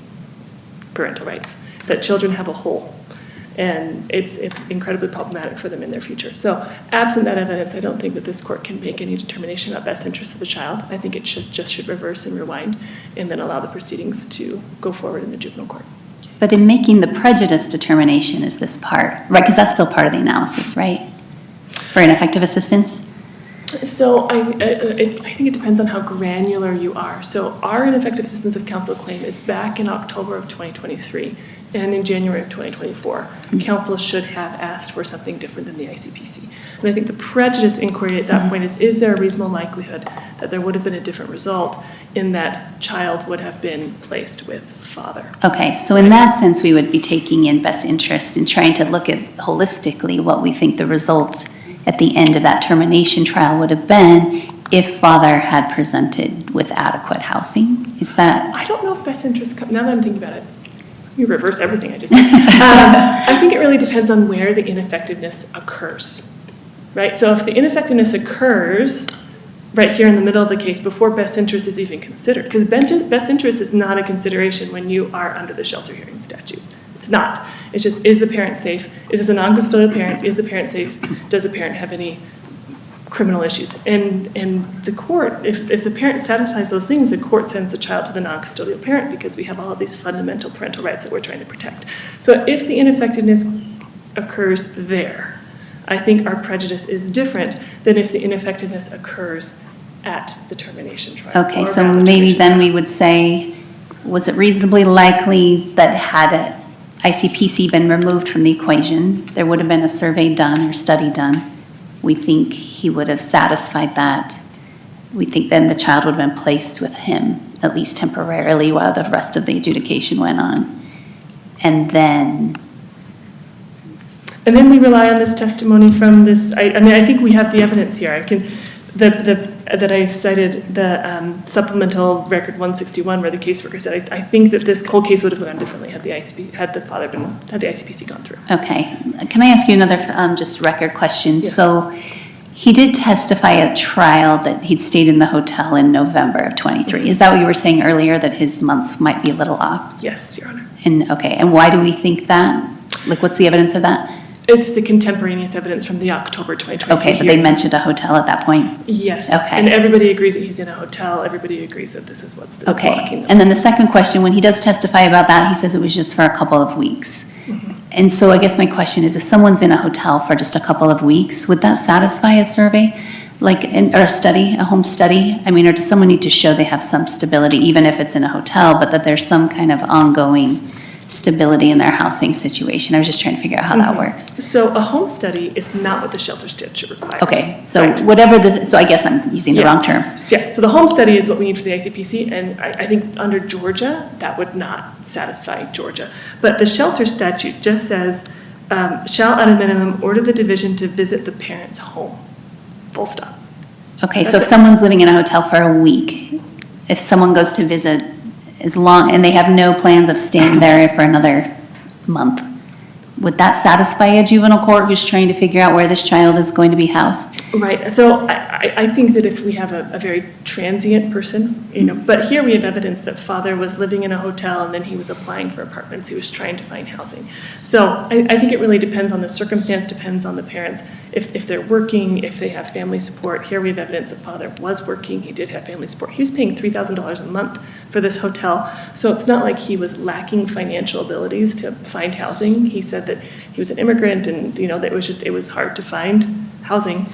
[SPEAKER 3] parental rights, that children have a hole, and it's incredibly problematic for them in their future. So absent that evidence, I don't think that this court can make any determination about best interest of the child. I think it should reverse and rewind and then allow the proceedings to go forward in the juvenile court.
[SPEAKER 9] But in making the prejudice determination, is this part, right, because that's still part of the analysis, right? For ineffective assistance?
[SPEAKER 3] So I think it depends on how granular you are. So our ineffective assistance of counsel claim is back in October of 2023 and in January of 2024. Counsel should have asked for something different than the ICPC. And I think the prejudice inquiry at that point is there a reasonable likelihood that there would have been a different result in that child would have been placed with father?
[SPEAKER 9] Okay, so in that sense, we would be taking in best interest and trying to look at holistically what we think the result at the end of that termination trial would have been if father had presented with adequate housing. Is that?
[SPEAKER 3] I don't know if best interest, now that I'm thinking about it, you reverse everything I just said. I think it really depends on where the ineffectiveness occurs, right? So if the ineffectiveness occurs right here in the middle of the case before best interest is even considered, because best interest is not a consideration when you are under the shelter hearing statute. It's not. It's just, is the parent safe? Is this a non-custodial parent? Is the parent safe? Does the parent have any criminal issues? And the court, if the parent satisfies those things, the court sends the child to the non-custodial parent, because we have all of these fundamental parental rights that we're trying to protect. So if the ineffectiveness occurs there, I think our prejudice is different than if the ineffectiveness occurs at the termination trial.
[SPEAKER 9] Okay, so maybe then we would say, was it reasonably likely that had ICPC been removed from the equation, there would have been a survey done or study done? We think he would have satisfied that. We think then the child would have been placed with him, at least temporarily, while the rest of the adjudication went on. And then
[SPEAKER 3] we rely on this testimony from this, I think we have the evidence here. That I cited, the supplemental record 161, where the caseworker said, I think that this whole case would have gone differently had the ICPC gone through.
[SPEAKER 9] Okay, can I ask you another just record question?
[SPEAKER 3] Yes.
[SPEAKER 9] So he did testify at trial that he'd stayed in the hotel in November of 23. Is that what you were saying earlier, that his months might be a little off?
[SPEAKER 3] Yes, Your Honor.
[SPEAKER 9] And okay, and why do we think that? Like, what's the evidence of that?
[SPEAKER 3] It's the contemporaneous evidence from the October 2023
[SPEAKER 9] Okay, but they
[SPEAKER 3] hearing.
[SPEAKER 9] mentioned a hotel at that point?
[SPEAKER 3] Yes.
[SPEAKER 9] Okay.
[SPEAKER 3] And everybody agrees that he's in a hotel. Everybody agrees that this is what's blocking
[SPEAKER 9] Okay,
[SPEAKER 3] them.
[SPEAKER 9] and then the second question, when he does testify about that, he says it was just for a couple of weeks. And so I guess my question is, if someone's in a hotel for just a couple of weeks, would that satisfy a survey? Like, or a study, a home study? I mean, or does someone need to show they have some stability, even if it's in a hotel, but that there's some kind of ongoing stability in their housing situation? I was just trying to figure out how that works.
[SPEAKER 3] So a home study is not what the shelter statute requires.
[SPEAKER 9] Okay, so
[SPEAKER 3] Right.
[SPEAKER 9] whatever the, so I guess I'm using the
[SPEAKER 3] Yes.
[SPEAKER 9] wrong terms.
[SPEAKER 3] Yeah, so the home study is what we need for the ICPC, and I think under Georgia, that would not satisfy Georgia. But the shelter statute just says, shall at a minimum order the division to visit the parent's home. Full stop.
[SPEAKER 9] Okay, so
[SPEAKER 3] That's
[SPEAKER 9] if
[SPEAKER 3] it.
[SPEAKER 9] someone's living in a hotel for a week, if someone goes to visit as long, and they have no plans of staying there for another month, would that satisfy a juvenile court who's trying to figure out where this child is going to be housed?
[SPEAKER 3] Right, so I think that if we have a very transient person, but here we have evidence that father was living in a hotel and then he was applying for apartments, he was trying to find housing. So I think it really depends on the circumstance, depends on the parents. If they're working, if they have family support, here we have evidence that father was working, he did have family support. He was paying $3,000 a month for this hotel, so it's not like he was lacking financial abilities to find housing. He said that he was an immigrant and, that it was hard to find housing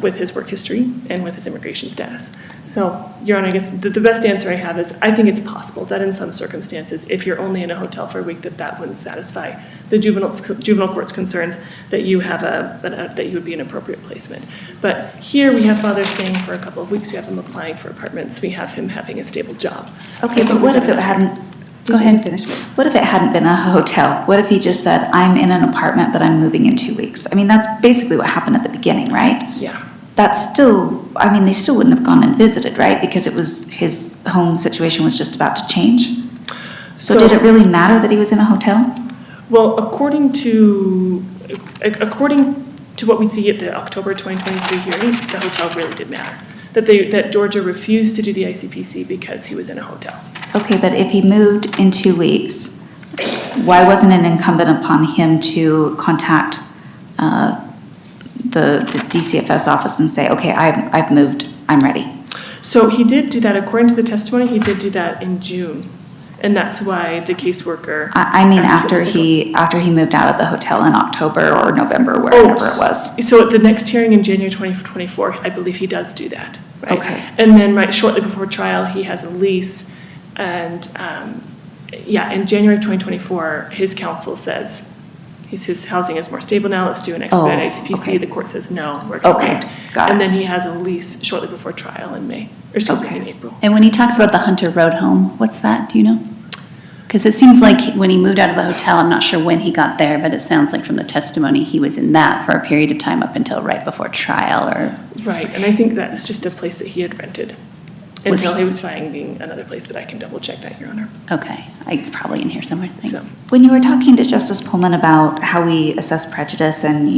[SPEAKER 3] with his work history and with his immigration status. So, Your Honor, I guess the best answer I have is I think it's possible that in some circumstances, if you're only in a hotel for a week, that wouldn't satisfy the juvenile court's concerns that you have that you would be an appropriate placement. But here we have father staying for a couple of weeks. We have him applying for apartments. We have him having a stable job.
[SPEAKER 6] Okay, but what if it hadn't?
[SPEAKER 9] Go ahead.
[SPEAKER 6] Finish. What if it hadn't been a hotel? What if he just said, I'm in an apartment, but I'm moving in 2 weeks? I mean, that's basically what happened at the beginning, right?
[SPEAKER 3] Yeah.
[SPEAKER 6] That's still, I mean, they still wouldn't have gone and visited, right? Because it was, his home situation was just about to change. So did it really matter that he was in a hotel?
[SPEAKER 3] Well, according to what we see at the October 2023 hearing, the hotel really did matter. That Georgia refused to do the ICPC because he was in a hotel.
[SPEAKER 6] Okay, but if he moved in 2 weeks, why wasn't it incumbent upon him to contact the DCFS office and say, okay, I've moved, I'm ready?
[SPEAKER 3] So he did do that, according to the testimony, he did do that in June. And that's why the caseworker.
[SPEAKER 6] I mean,
[SPEAKER 3] asked
[SPEAKER 6] after
[SPEAKER 3] him to go.
[SPEAKER 6] he moved out of the hotel in October or November, wherever it was.
[SPEAKER 3] So at the next hearing in January 2024, I believe he does do that, right?
[SPEAKER 6] Okay.
[SPEAKER 3] And then, shortly before trial, he has a lease, and, in January 2024, his counsel says, his housing is more stable now, let's do an expedited ICPC.
[SPEAKER 6] okay.
[SPEAKER 3] The court says, no, we're going to
[SPEAKER 6] Okay,
[SPEAKER 3] wait.
[SPEAKER 6] got it.
[SPEAKER 3] And then he has a lease shortly before trial in May, in April.
[SPEAKER 9] And when he talks about the Hunter Road home, what's that, do you know? Because it seems like when he moved out of the hotel, I'm not sure when he got there, but it sounds like from the testimony, he was in that for a period of time up until right before trial, or,
[SPEAKER 3] Right, and I think that's just a place that he had rented
[SPEAKER 9] Was
[SPEAKER 3] until
[SPEAKER 9] he-
[SPEAKER 3] he was finding another place, but I can double check that, Your Honor.
[SPEAKER 9] okay, it's probably in here somewhere, thanks.
[SPEAKER 6] When you were talking to Justice Pullman about how we assess prejudice, and,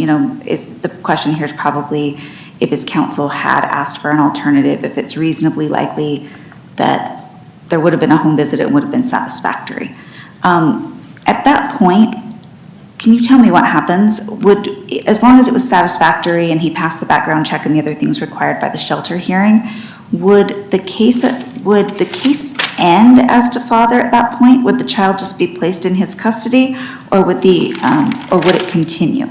[SPEAKER 6] the question here is probably if his counsel had asked for an alternative, if it's reasonably likely that there would have been a home visit, it would have been satisfactory. At that point, can you tell me what happens? As long as it was satisfactory and he passed the background check and the other things required by the shelter hearing, would the case end as to father at that point? Would the child just be placed in his custody, or would it continue?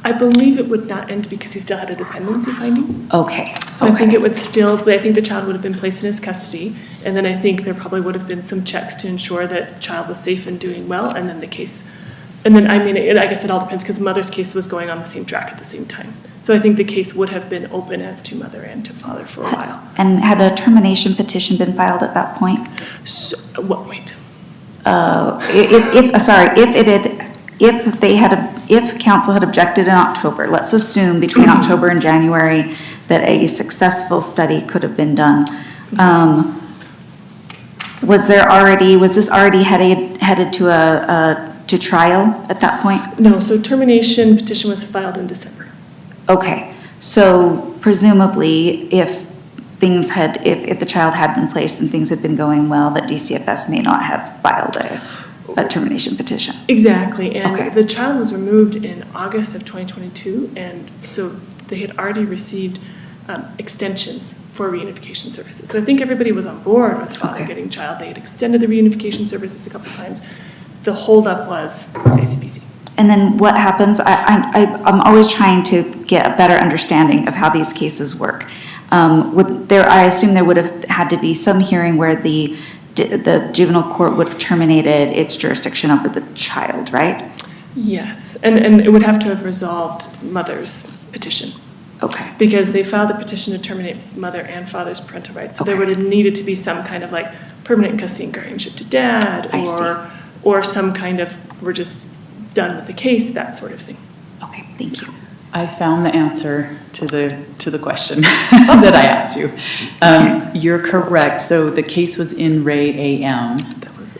[SPEAKER 3] I believe it would not end because he still had a dependency finding.
[SPEAKER 6] Okay.
[SPEAKER 3] So I think it would still, I think the child would have been placed in his custody, and then I think there probably would have been some checks to ensure that child was safe and doing well, and then the case, and then, I guess it all depends, because mother's case was going on the same track at the same time. So I think the case would have been open as to mother and to father for a while.
[SPEAKER 6] And had a termination petition been filed at that point?
[SPEAKER 3] So, what point?
[SPEAKER 6] If counsel had objected in October, let's assume between October and January that a successful study could have been done. Was this already headed to trial at that point?
[SPEAKER 3] No, so termination petition was filed in December.
[SPEAKER 6] Okay, so presumably if the child had been placed and things had been going well, that DCFS may not have filed a a termination petition.
[SPEAKER 3] Exactly, and
[SPEAKER 6] Okay.
[SPEAKER 3] the child was removed in August of 2022, and so they had already received extensions for reunification services. So I think everybody was on board with father
[SPEAKER 6] Okay.
[SPEAKER 3] getting child. They had extended the reunification services a couple of times. The holdup was ICPC.
[SPEAKER 6] And then what happens, I'm always trying to get a better understanding of how these cases work. I assume there would have had to be some hearing where the juvenile court would have terminated its jurisdiction over the child, right?
[SPEAKER 3] Yes, and it would have to have resolved mother's petition,
[SPEAKER 6] Okay,
[SPEAKER 3] because they filed a petition to terminate mother and father's parental rights. So there would have needed to be some kind of like permanent custody and guardianship to dad,
[SPEAKER 6] I see.
[SPEAKER 3] or some kind of, we're just done with the case, that sort of thing.
[SPEAKER 6] okay, thank you.
[SPEAKER 1] I found the answer to the question that I asked you. You're correct. So the case was in Ray AM.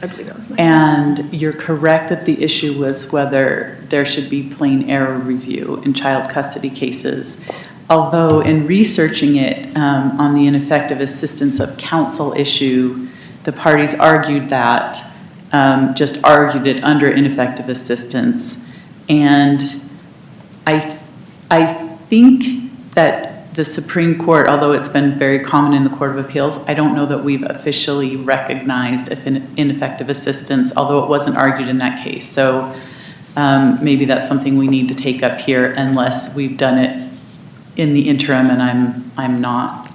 [SPEAKER 3] I believe that was my.
[SPEAKER 1] And you're correct that the issue was whether there should be plain error review in child custody cases. Although in researching it on the ineffective assistance of counsel issue, the parties argued that, just argued it under ineffective assistance. And I think that the Supreme Court, although it's been very common in the Court of Appeals, I don't know that we've officially recognized ineffective assistance, although it wasn't argued in that case. So maybe that's something we need to take up here unless we've done it in the interim and I'm not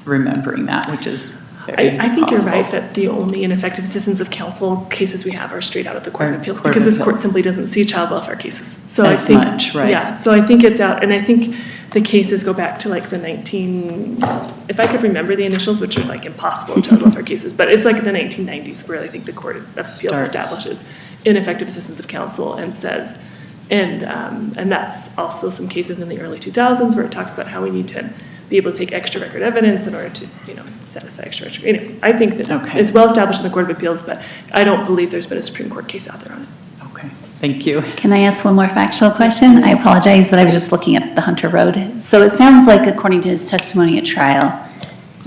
[SPEAKER 1] remembering that, which is very
[SPEAKER 3] I think you're
[SPEAKER 1] possible.
[SPEAKER 3] right that the only ineffective assistance of counsel cases we have are straight out of the Court of
[SPEAKER 1] Or
[SPEAKER 3] Appeals,
[SPEAKER 1] Court of
[SPEAKER 3] because this court
[SPEAKER 1] Appeals.
[SPEAKER 3] simply doesn't see child welfare cases. So
[SPEAKER 1] As
[SPEAKER 3] I think,
[SPEAKER 1] much, right.
[SPEAKER 3] Yeah, so I think it's out, and I think the cases go back to like the if I could remember the initials, which are like impossible in child welfare cases, but it's like the 1990s where I think the Court of Appeals
[SPEAKER 1] Starts.
[SPEAKER 3] establishes ineffective assistance of counsel and says, and that's also some cases in the early 2000s where it talks about how we need to be able to take extra record evidence in order to, satisfy extra. I think that
[SPEAKER 1] Okay.
[SPEAKER 3] it's well established in the Court of Appeals, but I don't believe there's been a Supreme Court case out there on it.
[SPEAKER 1] Okay, thank you.
[SPEAKER 9] Can I ask one more factual question? I apologize, but I was just looking at the Hunter Road. So it sounds like, according to his testimony at trial,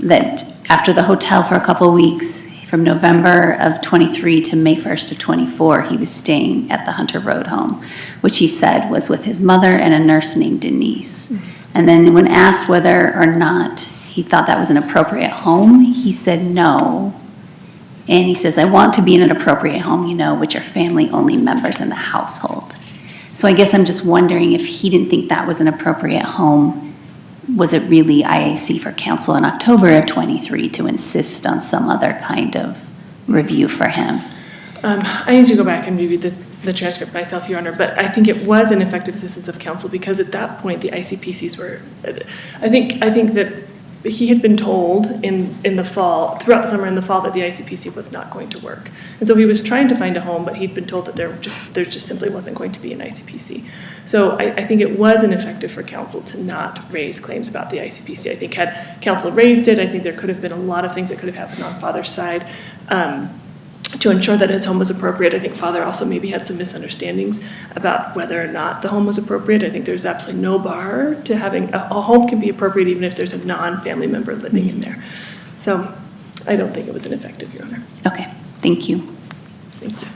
[SPEAKER 9] that after the hotel for a couple of weeks, from November of 23 to May 1st of 24, he was staying at the Hunter Road home, which he said was with his mother and a nurse named Denise. And then when asked whether or not he thought that was an appropriate home, he said no. And he says, I want to be in an appropriate home, which are family-only members in the household. So I guess I'm just wondering if he didn't think that was an appropriate home, was it really IAC for counsel in October of 23 to insist on some other kind of review for him?
[SPEAKER 3] I need to go back and review the transcript myself, Your Honor, but I think it was an effective assistance of counsel because at that point the ICPCs were, I think that he had been told in the fall, throughout the summer and the fall, that the ICPC was not going to work. And so he was trying to find a home, but he'd been told that there just simply wasn't going to be an ICPC. So I think it was ineffective for counsel to not raise claims about the ICPC. I think had counsel raised it, I think there could have been a lot of things that could have happened on father's side to ensure that his home was appropriate. I think father also maybe had some misunderstandings about whether or not the home was appropriate. I think there's absolutely no bar to having, a home can be appropriate even if there's a non-family member living in there. So I don't think it was ineffective, Your Honor.
[SPEAKER 9] Okay, thank you.
[SPEAKER 3] Thanks.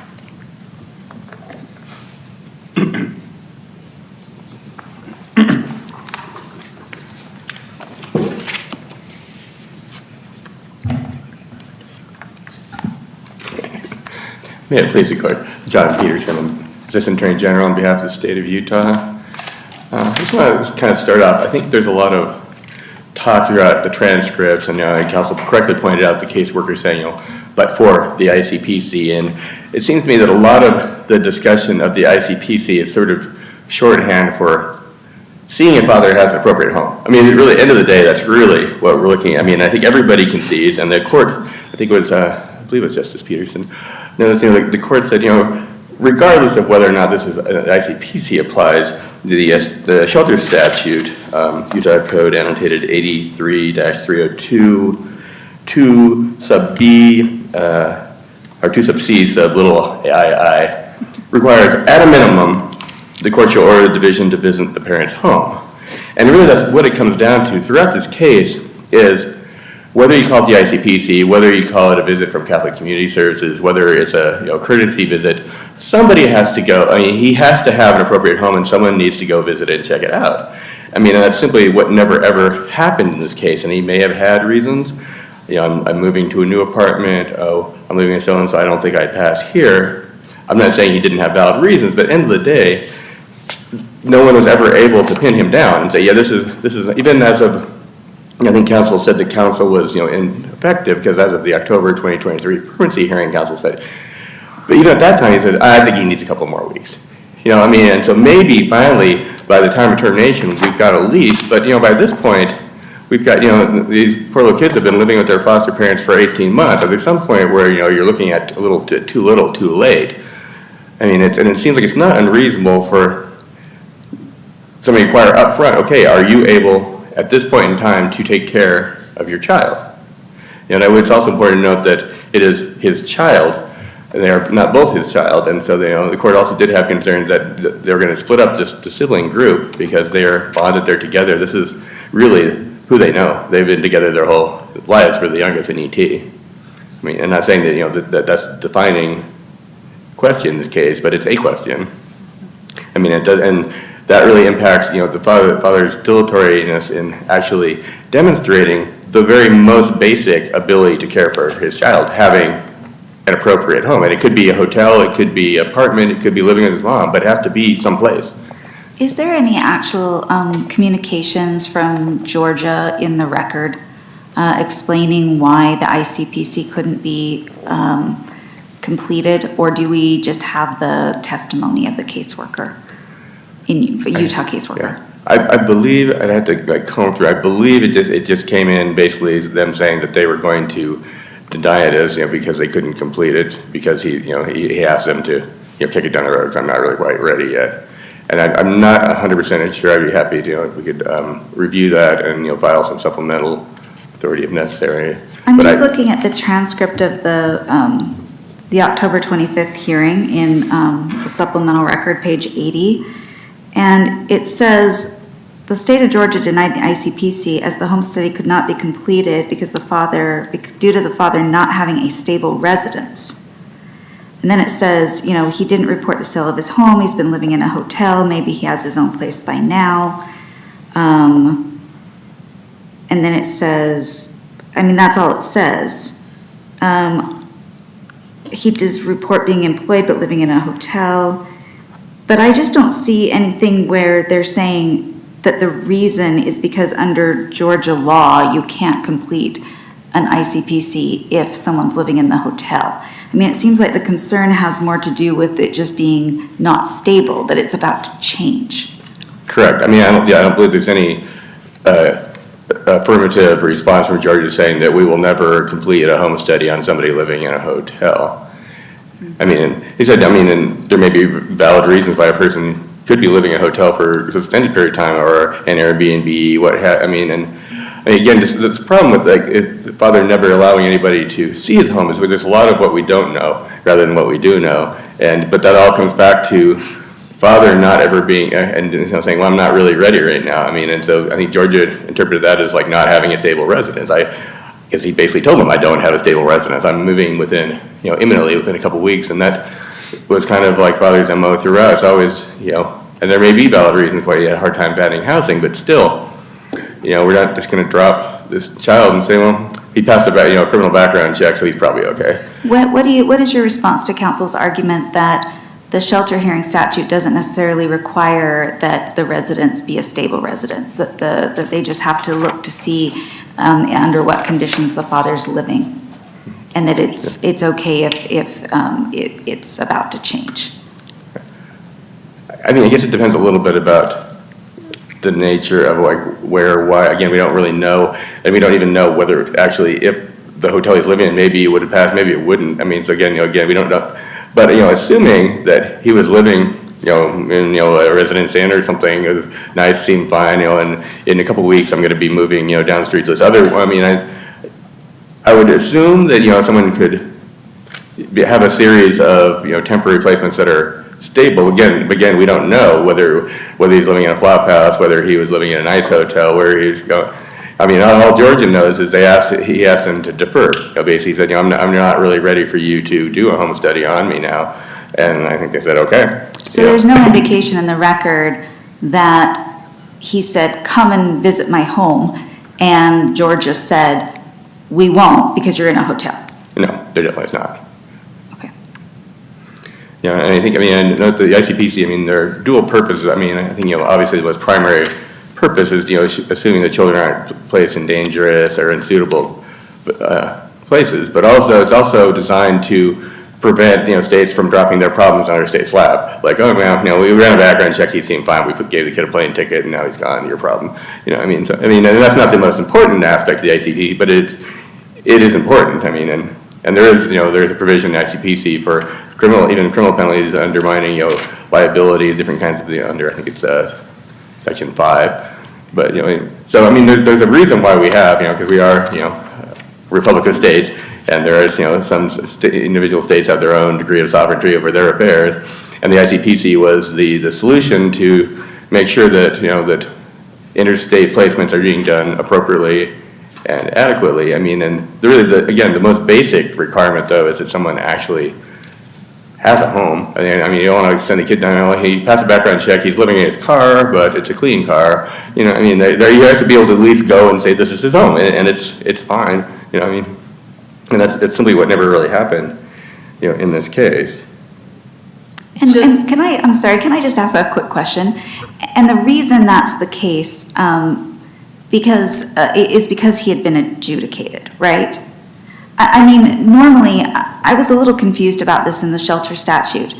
[SPEAKER 4] May it please the court. John Peterson, Assistant Attorney General on behalf of the state of Utah. I just want to kind of start off. I think there's a lot of talk throughout the transcripts, and counsel correctly pointed out the caseworker saying, but for the ICPC. And it seems to me that a lot of the discussion of the ICPC is sort of shorthand for seeing if father has an appropriate home. I mean, really, at the end of the day, that's really what we're looking at. I mean, I think everybody concedes, and the court, I think it was, I believe it was Justice Peterson, noticing the court said, regardless of whether or not this is ICPC applies, the shelter statute, Utah Code annotated 83-302, 2 sub B, or 2 sub C sub little II, requires at a minimum the court shall order the division to visit the parent's home. And really that's what it comes down to throughout this case is whether you call it the ICPC, whether you call it a visit from Catholic Community Services, whether it's a courtesy visit, somebody has to go. I mean, he has to have an appropriate home, and someone needs to go visit it and check it out. I mean, and that's simply what never ever happened in this case. And he may have had reasons. I'm moving to a new apartment. Oh, I'm living in so-and-so. I don't think I'd pass here. I'm not saying he didn't have valid reasons, but at the end of the day, no one was ever able to pin him down and say, yeah, this is even as of. I think council said the council was, ineffective because as of the October 2023 permanency hearing, council said. But even at that time, he said, I think he needs a couple more weeks. And so maybe finally, by the time of termination, we've got a lease. But by this point, we've got these poor little kids have been living with their foster parents for 18 months. But there's some point where you're looking at a little too little, too late. I mean, and it seems like it's not unreasonable for somebody to inquire up front. Okay, are you able at this point in time to take care of your child? And it's also important to note that it is his child, and they are not both his child, and so the court also did have concerns that they're going to split up the sibling group because they are bonded, they're together. This is really who they know. They've been together their whole lives for the youngest in ET. I mean, I'm not saying that that's a defining question in this case, but it's a question. I mean, it does, and that really impacts, the father's dilatoriness in actually demonstrating the very most basic ability to care for his child, having an appropriate home. And it could be a hotel, it could be an apartment, it could be living with his mom, but it has to be someplace.
[SPEAKER 6] Is there any actual communications from Georgia in the record explaining why the ICPC couldn't be completed, or do we just have the testimony of the caseworker? Utah caseworker.
[SPEAKER 4] Yeah. I believe, I'd have to comb through, I believe it just came in basically them saying that they were going to deny it as, because they couldn't complete it, because he asked them to, kick it down the road, because I'm not really quite ready yet. And I'm not 100% sure. I'd be happy to, if we could review that and, file some supplemental authority if necessary.
[SPEAKER 6] I'm just looking at the transcript of the October 25th hearing in the supplemental record, page 80. And it says, the state of Georgia denied the ICPC as the home study could not be completed because due to the father not having a stable residence. And then it says, he didn't report the sale of his home. He's been living in a hotel. Maybe he has his own place by now. And then it says, that's all it says. He does report being employed but living in a hotel. But I just don't see anything where they're saying that the reason is because under Georgia law, you can't complete an ICPC if someone's living in the hotel. It seems like the concern has more to do with it just being not stable, that it's about to change.
[SPEAKER 4] Correct. I don't believe there's any affirmative response from Georgia saying that we will never complete a home study on somebody living in a hotel. He said, and there may be valid reasons why a person could be living in a hotel for an extended period of time, or an Airbnb, and again, the problem with the father never allowing anybody to see his home is there's a lot of what we don't know rather than what we do know, but that all comes back to father not ever being and saying, well, I'm not really ready right now. And so I think Georgia interpreted that as like not having a stable residence. Because he basically told them, I don't have a stable residence. I'm moving within, imminently within a couple weeks, and that was kind of like father's MO throughout. It's always, and there may be valid reasons why he had a hard time finding housing, but still, we're not just going to drop this child and say, well, he passed a criminal background check, so he's probably okay.
[SPEAKER 6] What is your response to counsel's argument that the shelter hearing statute doesn't necessarily require that the residence be a stable residence, that they just have to look to see under what conditions the father's living, and that it's okay if it's about to change?
[SPEAKER 4] I guess it depends a little bit about the nature of where, why. Again, we don't really know, and we don't even know whether actually if the hotel he's living in, maybe it would have passed, maybe it wouldn't. So again, we don't know. But assuming that he was living in a residence inn or something, it was nice, seemed fine, and in a couple of weeks I'm going to be moving down the street to this other. I would assume that someone could have a series of temporary placements that are stable. Again, we don't know whether he's living in a flop house, whether he was living in a nice hotel, where he's going. I mean, all Georgia knows is he asked them to defer. Basically, he said, I'm not really ready for you to do a home study on me now. And I think they said, okay.
[SPEAKER 6] So there's no indication in the record that he said, come and visit my home, and Georgia said, we won't because you're in a hotel.
[SPEAKER 4] No, there definitely is not.
[SPEAKER 6] Okay.
[SPEAKER 4] Yeah, and I note the ICPC, they're dual purposes. I think, obviously the most primary purpose is, assuming the children aren't placed in dangerous or unsuitable places, but also, it's also designed to prevent, states from dropping their problems on our state's lap. Like, oh, man, we ran a background check, he seemed fine, we gave the kid a plane ticket, and now he's gone, your problem. And that's not the most important aspect of the ICP, but it is important. And there is a provision in the ICPC for criminal penalties undermining, liability, different kinds of I think it's Section 5. But, there's a reason why we have, because we are, Republic of States, and there is, some individual states have their own degree of sovereignty over their affairs, and the ICPC was the solution to make sure that, that interstate placements are being done appropriately and adequately. And again, the most basic requirement, though, is that someone actually has a home. You don't want to send the kid down, he passed a background check, he's living in his car, but it's a clean car. You have to be able to at least go and say this is his home, and it's fine, And that's simply what never really happened, in this case.
[SPEAKER 6] And can I just ask a quick question? And the reason that's the case, is because he had been adjudicated, right? Normally, I was a little confused about this in the shelter statute.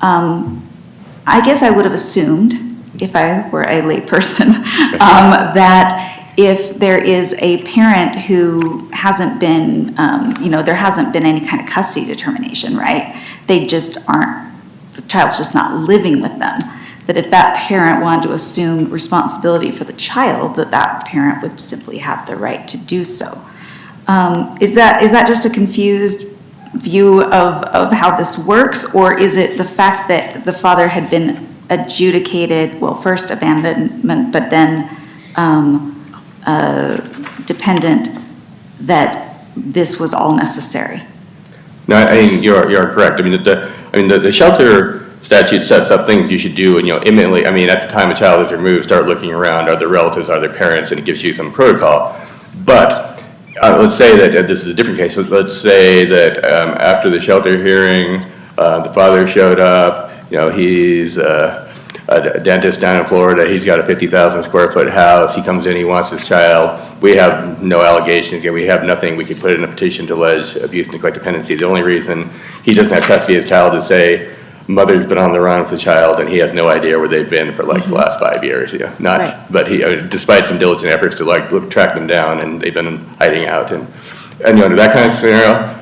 [SPEAKER 6] I guess I would have assumed, if I were a lay person, that if there is a parent who hasn't been, there hasn't been any kind of custody determination, right? They just aren't, the child's just not living with them. That if that parent wanted to assume responsibility for the child, that parent would simply have the right to do so. Is that just a confused view of how this works, or is it the fact that the father had been adjudicated, well, first abandonment, but then dependent, that this was all necessary?
[SPEAKER 4] No, you're correct. The shelter statute sets up things you should do, and imminently. At the time a child is removed, start looking around. Are there relatives? Are there parents? And it gives you some protocol. But let's say that this is a different case. Let's say that after the shelter hearing, the father showed up. He's a dentist down in Florida. He's got a 50,000 square foot house. He comes in, he wants his child. We have no allegations. We have nothing. We could put in a petition to allege abuse, neglect, dependency. The only reason he doesn't have custody of his child is, say, mother's been on the run with the child and he has no idea where they've been for the last 5 years.
[SPEAKER 6] Right.
[SPEAKER 4] But he, despite some diligent efforts to track them down, and they've been hiding out. And under that kind of scenario,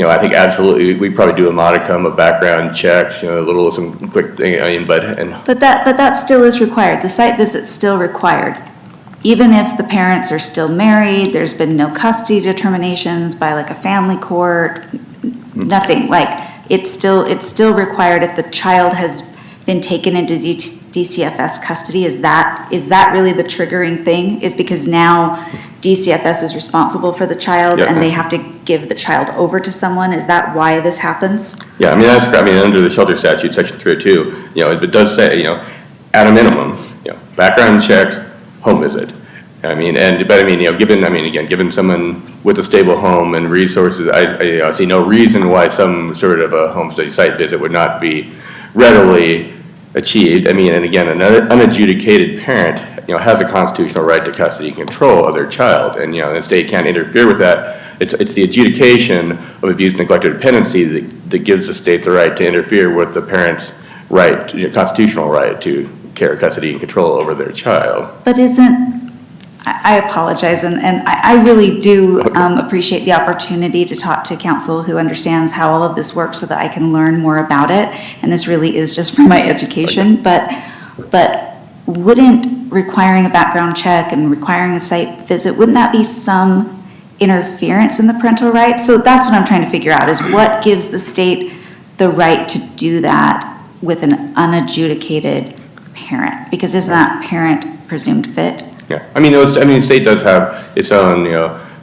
[SPEAKER 4] I think absolutely we probably do a modicum of background checks, some quick thing. But
[SPEAKER 6] that still is required. The site visit's still required. Even if the parents are still married, there's been no custody determinations by a family court, nothing. It's still required if the child has been taken into DCFS custody. Is that really the triggering thing? Is because now DCFS is responsible for the child and they have to give the child over to someone? Is that why this happens?
[SPEAKER 4] Yeah, that's correct. under the shelter statute, section 302, it does say, at a minimum, background checks, home visit. Given someone with a stable home and resources, I see no reason why some sort of a home study site visit would not be readily achieved. And again, an unadjudicated parent, has a constitutional right to custody and control of their child, and the state can't interfere with that. It's the adjudication of abuse, neglect, or dependency that gives the state the right to interfere with the parent's right, constitutional right to care, custody, and control over their child.
[SPEAKER 6] But I apologize, and I really do appreciate the opportunity to talk to counsel who understands how all of this works so that I can learn more about it, and this really is just for my education, but wouldn't requiring a background check and requiring a site visit, wouldn't that be some interference in the parental rights? So that's what I'm trying to figure out, is what gives the state the right to do that with an unadjudicated parent? Because isn't that parent presumed fit?
[SPEAKER 4] Yeah, I mean, the state does have its own,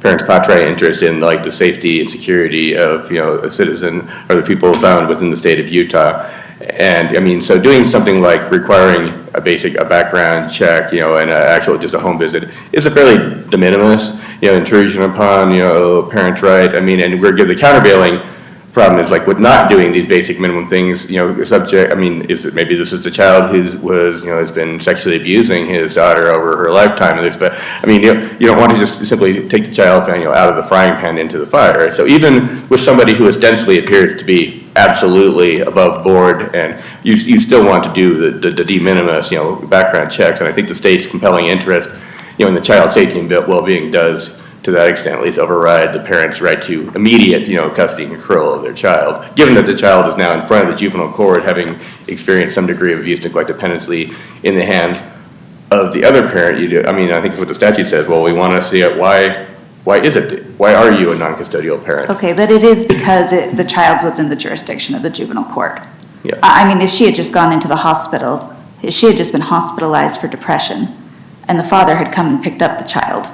[SPEAKER 4] parents patriae interest in like the safety and security of, a citizen or the people found within the state of Utah. And I mean, so doing something like requiring a background check, and just a home visit is a fairly de minimis, intrusion upon, parents' right. I mean, and the countervailing problem is like with not doing these basic minimum things, is it maybe this is the child who has been sexually abusing his daughter over her lifetime of this, but I mean, you don't want to just simply take the child, out of the frying pan into the fire. So even with somebody who ostensibly appears to be absolutely above board, and you still want to do the de minimis, background checks, and I think the state's compelling interest, in the child safety and well-being does, to that extent at least, override the parent's right to immediate, custody and control of their child, given that the child is now in front of the juvenile court, having experienced some degree of abuse, neglect, dependency in the hands of the other parent. I think what the statute says, well, we want to see it, why are you a non-custodial parent?
[SPEAKER 6] Okay, but it is because the child's within the jurisdiction of the juvenile court.
[SPEAKER 4] Yeah.
[SPEAKER 6] I mean, if she had just gone into the hospital, if she had just been hospitalized for depression, and the father had come and picked up the child,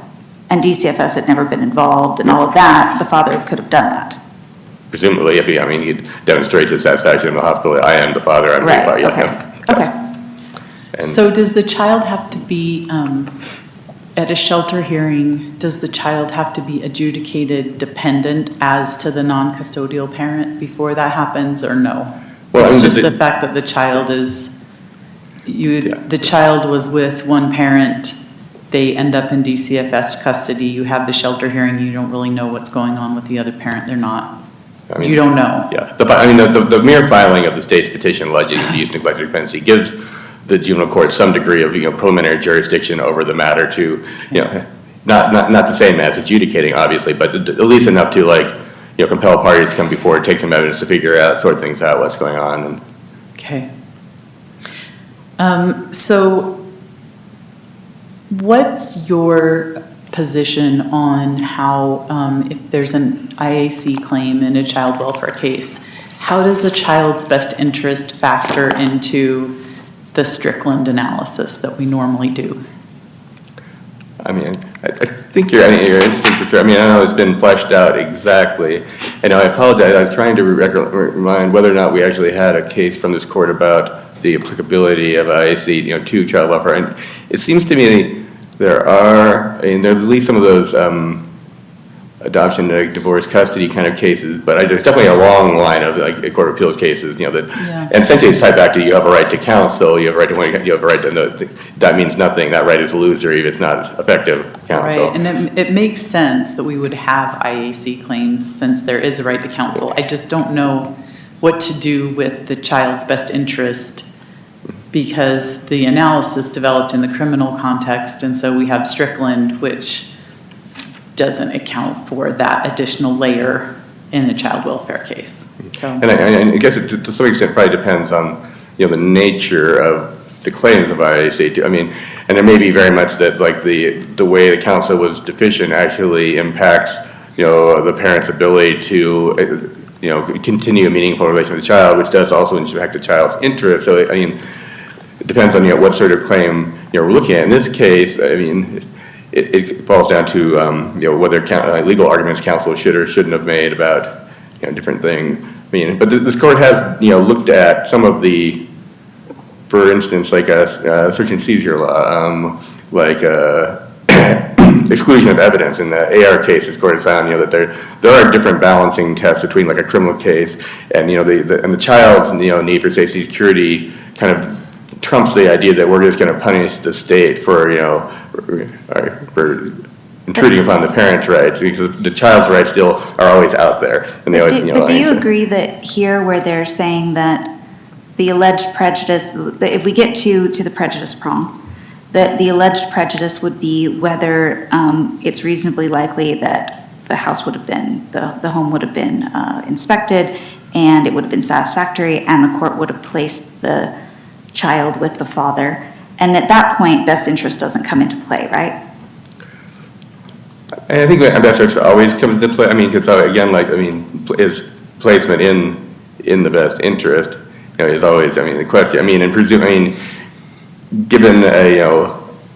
[SPEAKER 6] and DCFS had never been involved and all of that, the father could have done that.
[SPEAKER 4] Presumably, if he'd demonstrate his satisfaction in the hospital, I am the father, I'm
[SPEAKER 6] Right,
[SPEAKER 4] the father.
[SPEAKER 6] okay.
[SPEAKER 4] And
[SPEAKER 1] So does the child have to be, at a shelter hearing, does the child have to be adjudicated dependent as to the non-custodial parent before that happens, or no?
[SPEAKER 4] Well,
[SPEAKER 1] It's just the fact that the child the child was with one parent, they end up in DCFS custody, you have the shelter hearing, you don't really know what's going on with the other parent, they're not, you don't know.
[SPEAKER 4] Yeah, the mere filing of the state's petition alleging abuse, neglect, or dependency gives the juvenile court some degree of, preliminary jurisdiction over the matter to, not the same as adjudicating, obviously, but at least enough to compel parties to come before, take some evidence to sort things out, what's going on. And
[SPEAKER 1] Okay. So what's your position on how, if there's an IAC claim in a child welfare case, how does the child's best interest factor into the Strickland analysis that we normally do?
[SPEAKER 4] I think your instincts are, I know it's been fleshed out exactly, and I apologize, I was trying to remind whether or not we actually had a case from this court about the applicability of IAC, to child welfare, and it seems to me there's at least some of those adoption, divorce, custody kind of cases, but there's definitely a long line of court of appeals cases, and essentially it's tied back to you have a right to counsel, you have a right to that means nothing, that right is illusory if it's not effective counsel.
[SPEAKER 1] Right, and it makes sense that we would have IAC claims since there is a right to counsel. I just don't know what to do with the child's best interest because the analysis developed in the criminal context, and so we have Strickland, which doesn't account for that additional layer in a child welfare case. So,
[SPEAKER 4] and I guess it, to some extent, probably depends on the nature of the claims of IAC. And there may be very much that the way the counsel was deficient actually impacts the parent's ability to continue a meaningful relationship with the child, which does also impact the child's interest. So it depends on what sort of claim we're looking at. In this case, it falls down to whether legal arguments counsel should or shouldn't have made about different things. But this court has looked at some of the, for instance, like a search and seizure law, exclusion of evidence. In the AR case, this court has found that there are different balancing tests between a criminal case and the child's need for safety and security kind of trumps the idea that we're just going to punish the state for intruding upon the parent's rights, because the child's rights still are always out there. And they always,
[SPEAKER 6] But do you agree that here where they're saying that the alleged prejudice, that if we get to the prejudice prong, that the alleged prejudice would be whether it's reasonably likely that the house would have been, the home would have been inspected and it would have been satisfactory and the court would have placed the child with the father. And at that point, best interest doesn't come into play, right?
[SPEAKER 4] And I think that best interest always comes into play. Because again, is placement in the best interest, is always, the question. Given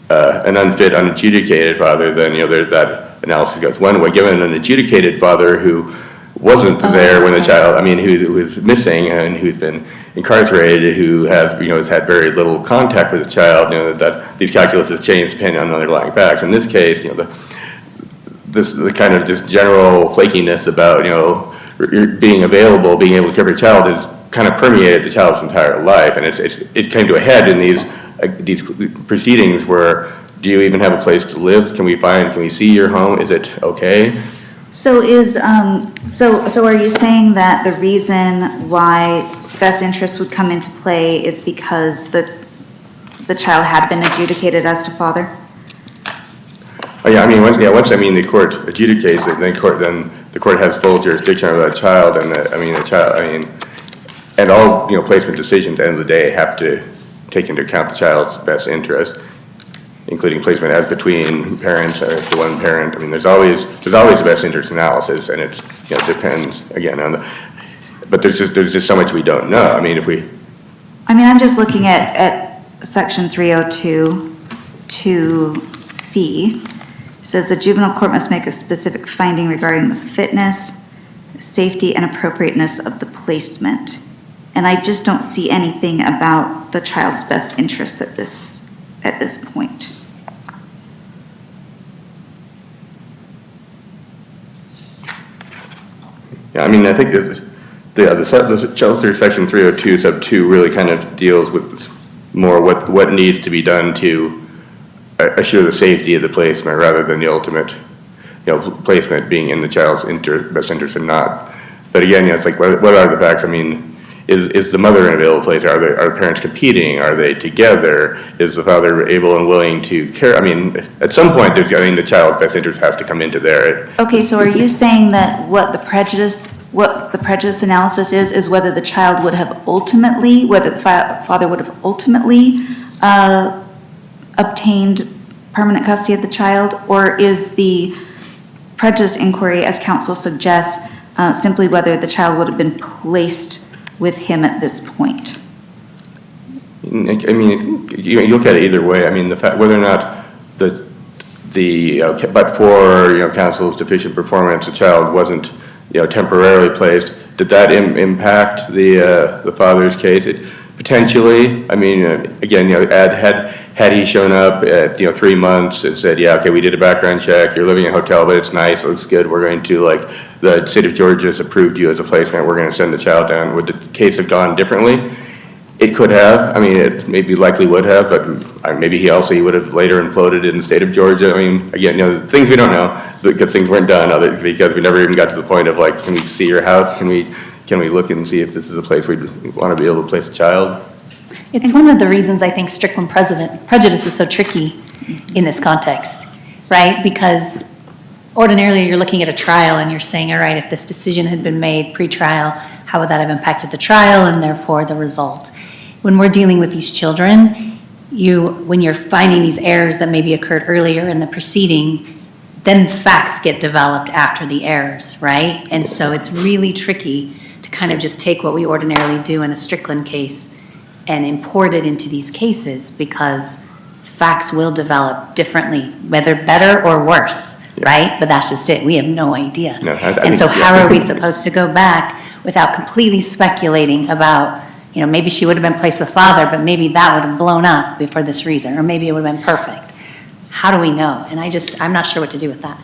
[SPEAKER 4] an unfit, unadjudicated father, then, that analysis goes one way. Given an adjudicated father who wasn't there when the child, who was missing and who's been incarcerated, who has, has had very little contact with the child, that these calculuses change depending on underlying facts. In this case, the kind of just general flakiness about, being available, being able to care for a child is kind of permeated the child's entire life. And it came to a head in these proceedings where, do you even have a place to live? Can we see your home? Is it okay?
[SPEAKER 6] So so are you saying that the reason why best interest would come into play is because the child had been adjudicated as to father?
[SPEAKER 4] Oh, yeah, once the court adjudicates it, then the court has full jurisdiction over that child, and and all, placement decisions at the end of the day have to take into account the child's best interest, including placement as between parents or the one parent. There's always a best interest analysis, and it depends again on but there's just so much we don't know.
[SPEAKER 6] I'm just looking at section 302 2C. It says the juvenile court must make a specific finding regarding the fitness, safety, and appropriateness of the placement. And I just don't see anything about the child's best interests at this point.
[SPEAKER 4] Yeah, I think the Chelsea section 302 sub 2 really kind of deals with more what needs to be done to assure the safety of the placement rather than the ultimate, placement being in the child's best interest and not. But again, it's like, what are the facts? Is the mother in a available place? Are parents competing? Are they together? Is the father able and willing to care? At some point, the child's best interest has to come into there.
[SPEAKER 6] Okay, so are you saying that what the prejudice analysis is whether the child would have ultimately, whether the father would have ultimately obtained permanent custody of the child, or is the prejudice inquiry, as counsel suggests, simply whether the child would have been placed with him at this point?
[SPEAKER 4] You look at it either way. The fact whether or not but for counsel's deficient performance, the child wasn't temporarily placed. Did that impact the father's case? Potentially. Again, had he shown up at 3 months and said, yeah, okay, we did a background check, you're living in a hotel, but it's nice, it looks good, we're going to, the state of Georgia has approved you as a placement, we're going to send the child down. Would the case have gone differently? It could have. It maybe likely would have, but maybe he would have later imploded in the state of Georgia. Again, things we don't know because things weren't done, because we never even got to the point of can we see your house? Can we look and see if this is a place we'd want to be able to place a child?
[SPEAKER 9] It's one of the reasons I think Strickland prejudice is so tricky in this context, right? Because ordinarily you're looking at a trial and you're saying, all right, if this decision had been made pre-trial, how would that have impacted the trial and therefore the result? When we're dealing with these children, when you're finding these errors that maybe occurred earlier in the proceeding, then facts get developed after the errors, right? And so it's really tricky to kind of just take what we ordinarily do in a Strickland case and import it into these cases, because facts will develop differently, whether better or worse, right? But that's just it. We have no idea. How are we supposed to go back without completely speculating about, maybe she would have been placed with father, but maybe that would have blown up for this reason, or maybe it would have been perfect. How do we know? And I'm not sure what to do with that.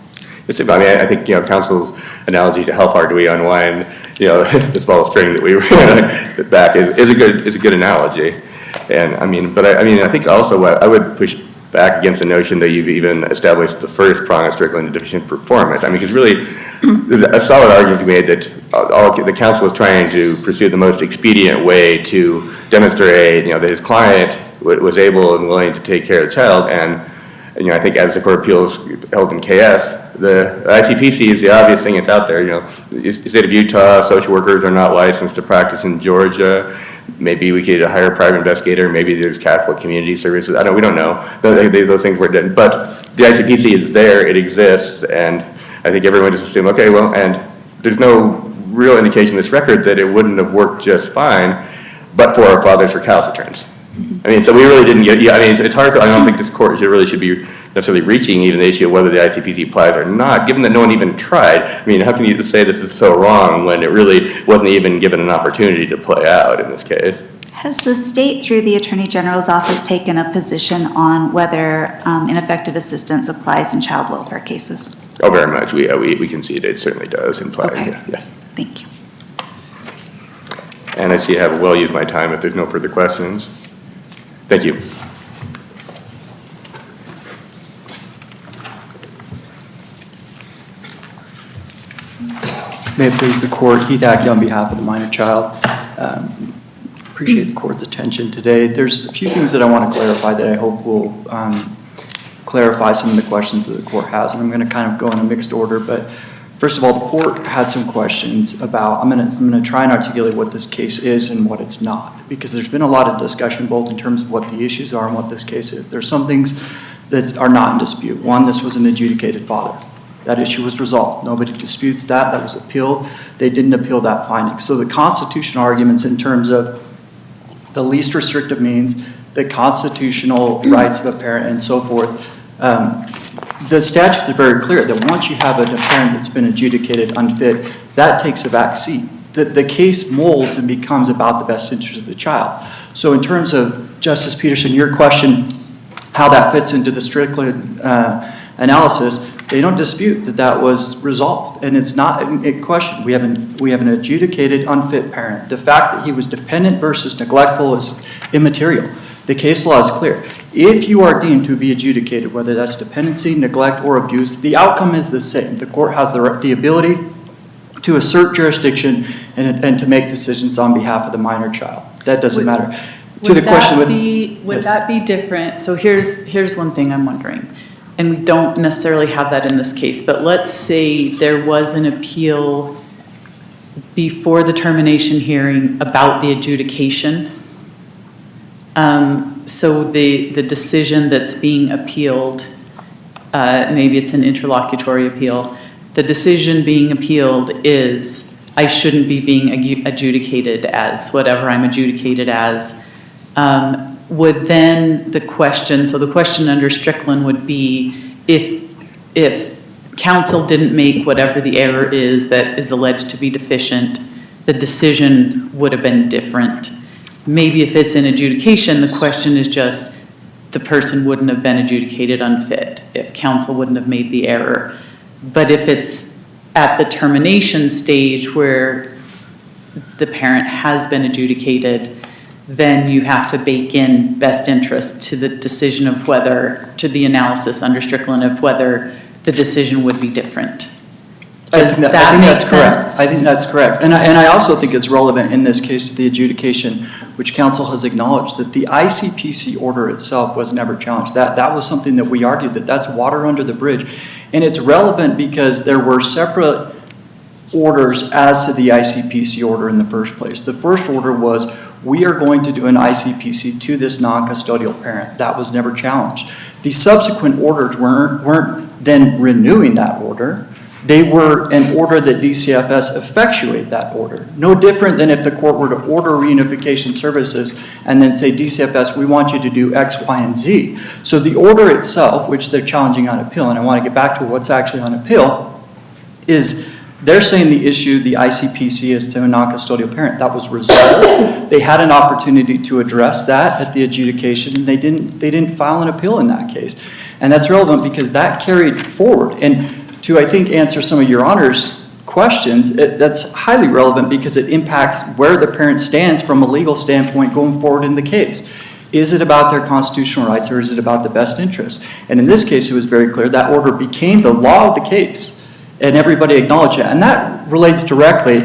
[SPEAKER 4] I think, counsel's analogy to how far do we unwind, this ball of string that we ran back is a good analogy. And I think also what I would push back against the notion that you've even established the first prong of Strickland deficient performance. Because really, there's a solid argument to be made that the counsel was trying to pursue the most expedient way to demonstrate, that his client was able and willing to take care of the child. And I think as the Court of Appeals held in KS, the ICPC is the obvious thing that's out there. The state of Utah, social workers are not licensed to practice in Georgia. Maybe we could hire a private investigator. Maybe there's Catholic Community Services. We don't know. Those things weren't done. But the ICPC is there. It exists. And I think everyone just assumed, okay, well, and there's no real indication in this record that it wouldn't have worked just fine, but for our father's recalcitrance. I mean, so we really didn't get, yeah, I mean, it's hard, I don't think this court really should be necessarily reaching even the issue of whether the ICPC applies or not, given that no one even tried. I mean, how can you say this is so wrong when it really wasn't even given an opportunity to play out in this case?
[SPEAKER 6] Has the state, through the Attorney General's office, taken a position on whether ineffective assistance applies in child welfare cases?
[SPEAKER 4] Oh, very much. We concede it certainly does imply,
[SPEAKER 6] Okay.
[SPEAKER 4] yeah.
[SPEAKER 6] Thank you.
[SPEAKER 4] And I see I have well used my time if there's no further questions. Thank you.
[SPEAKER 5] May it please the court, Heath Ackey on behalf of the minor child. Appreciate the court's attention today. There's a few things that I want to clarify that I hope will clarify some of the questions that the court has, and I'm going to kind of go in a mixed order. But first of all, the court had some questions about, I'm going to try and articulate what this case is and what it's not, because there's been a lot of discussion both in terms of what the issues are and what this case is. There's some things that are not in dispute. One, this was an adjudicated father. That issue was resolved. Nobody disputes that. That was appealed. They didn't appeal that finding. So the constitutional arguments in terms of the least restrictive means, the constitutional rights of a parent, and so forth, the statutes are very clear that once you have a parent that's been adjudicated unfit, that takes a back seat. The case molds and becomes about the best interest of the child. So in terms of, Justice Peterson, your question, how that fits into the Strickland analysis, they don't dispute that that was resolved, and it's not a question. We have an adjudicated unfit parent. The fact that he was dependent versus neglectful is immaterial. The case law is clear. If you are deemed to be adjudicated, whether that's dependency, neglect, or abuse, the outcome is the same. The court has the ability to assert jurisdiction and to make decisions on behalf of the minor child. That doesn't matter. To the question,
[SPEAKER 1] Would that be different? So here's one thing I'm wondering. And we don't necessarily have that in this case, but let's say there was an appeal before the termination hearing about the adjudication. So the decision that's being appealed, maybe it's an interlocutory appeal, the decision being appealed is I shouldn't be being adjudicated as whatever I'm adjudicated as. Would then the question, so the question under Strickland would be if counsel didn't make whatever the error is that is alleged to be deficient, the decision would have been different. Maybe if it's in adjudication, the question is just the person wouldn't have been adjudicated unfit if counsel wouldn't have made the error. But if it's at the termination stage where the parent has been adjudicated, then you have to bake in best interest to the decision of whether, to the analysis under Strickland of whether the decision would be different. Does that make sense?
[SPEAKER 5] I think that's correct. And I also think it's relevant in this case to the adjudication, which counsel has acknowledged that the ICPC order itself was never challenged. That was something that we argued that that's water under the bridge. And it's relevant because there were separate orders as to the ICPC order in the first place. The first order was, we are going to do an ICPC to this non-custodial parent. That was never challenged. The subsequent orders weren't then renewing that order. They were an order that DCFS effectuate that order. No different than if the court were to order reunification services and then say, DCFS, we want you to do X, Y, and Z. So the order itself, which they're challenging on appeal, and I want to get back to what's actually on appeal, is they're saying the issue, the ICPC, is to a non-custodial parent. That was resolved. They had an opportunity to address that at the adjudication, and they didn't file an appeal in that case. And that's relevant because that carried forward. And to, I think, answer some of your Honor's questions, that's highly relevant because it impacts where the parent stands from a legal standpoint going forward in the case. Is it about their constitutional rights or is it about the best interest? And in this case, it was very clear that order became the law of the case. And everybody acknowledged it. And that relates directly,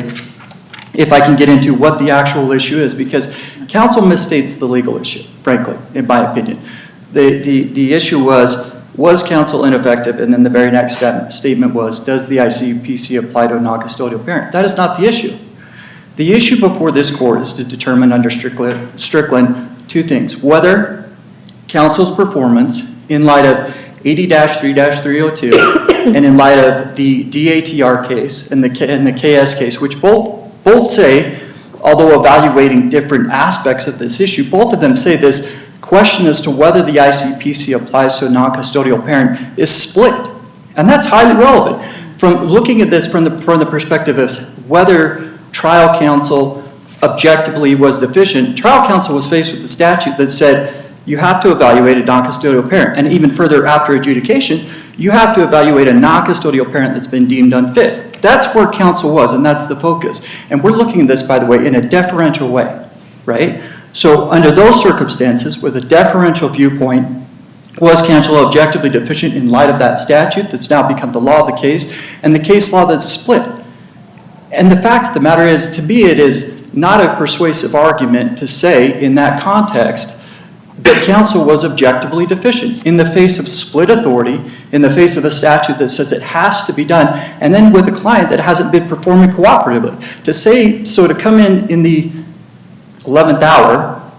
[SPEAKER 5] if I can get into what the actual issue is, because counsel misstates the legal issue, frankly, in my opinion. The issue was counsel ineffective? And then the very next statement was, does the ICPC apply to a non-custodial parent? That is not the issue. The issue before this court is to determine under Strickland two things. Whether counsel's performance in light of 80-3-302 and in light of the DATR case and the KS case, which both say, although evaluating different aspects of this issue, both of them say this question as to whether the ICPC applies to a non-custodial parent is split. And that's highly relevant. From looking at this from the perspective of whether trial counsel objectively was deficient, trial counsel was faced with the statute that said you have to evaluate a non-custodial parent. And even further, after adjudication, you have to evaluate a non-custodial parent that's been deemed unfit. That's where counsel was, and that's the focus. And we're looking at this, by the way, in a deferential way, right? So under those circumstances, with a deferential viewpoint, was counsel objectively deficient in light of that statute that's now become the law of the case, and the case law that's split? And the fact of the matter is, to me, it is not a persuasive argument to say in that context that counsel was objectively deficient in the face of split authority, in the face of a statute that says it has to be done, and then with a client that hasn't been performing cooperatively. To come in the 11th hour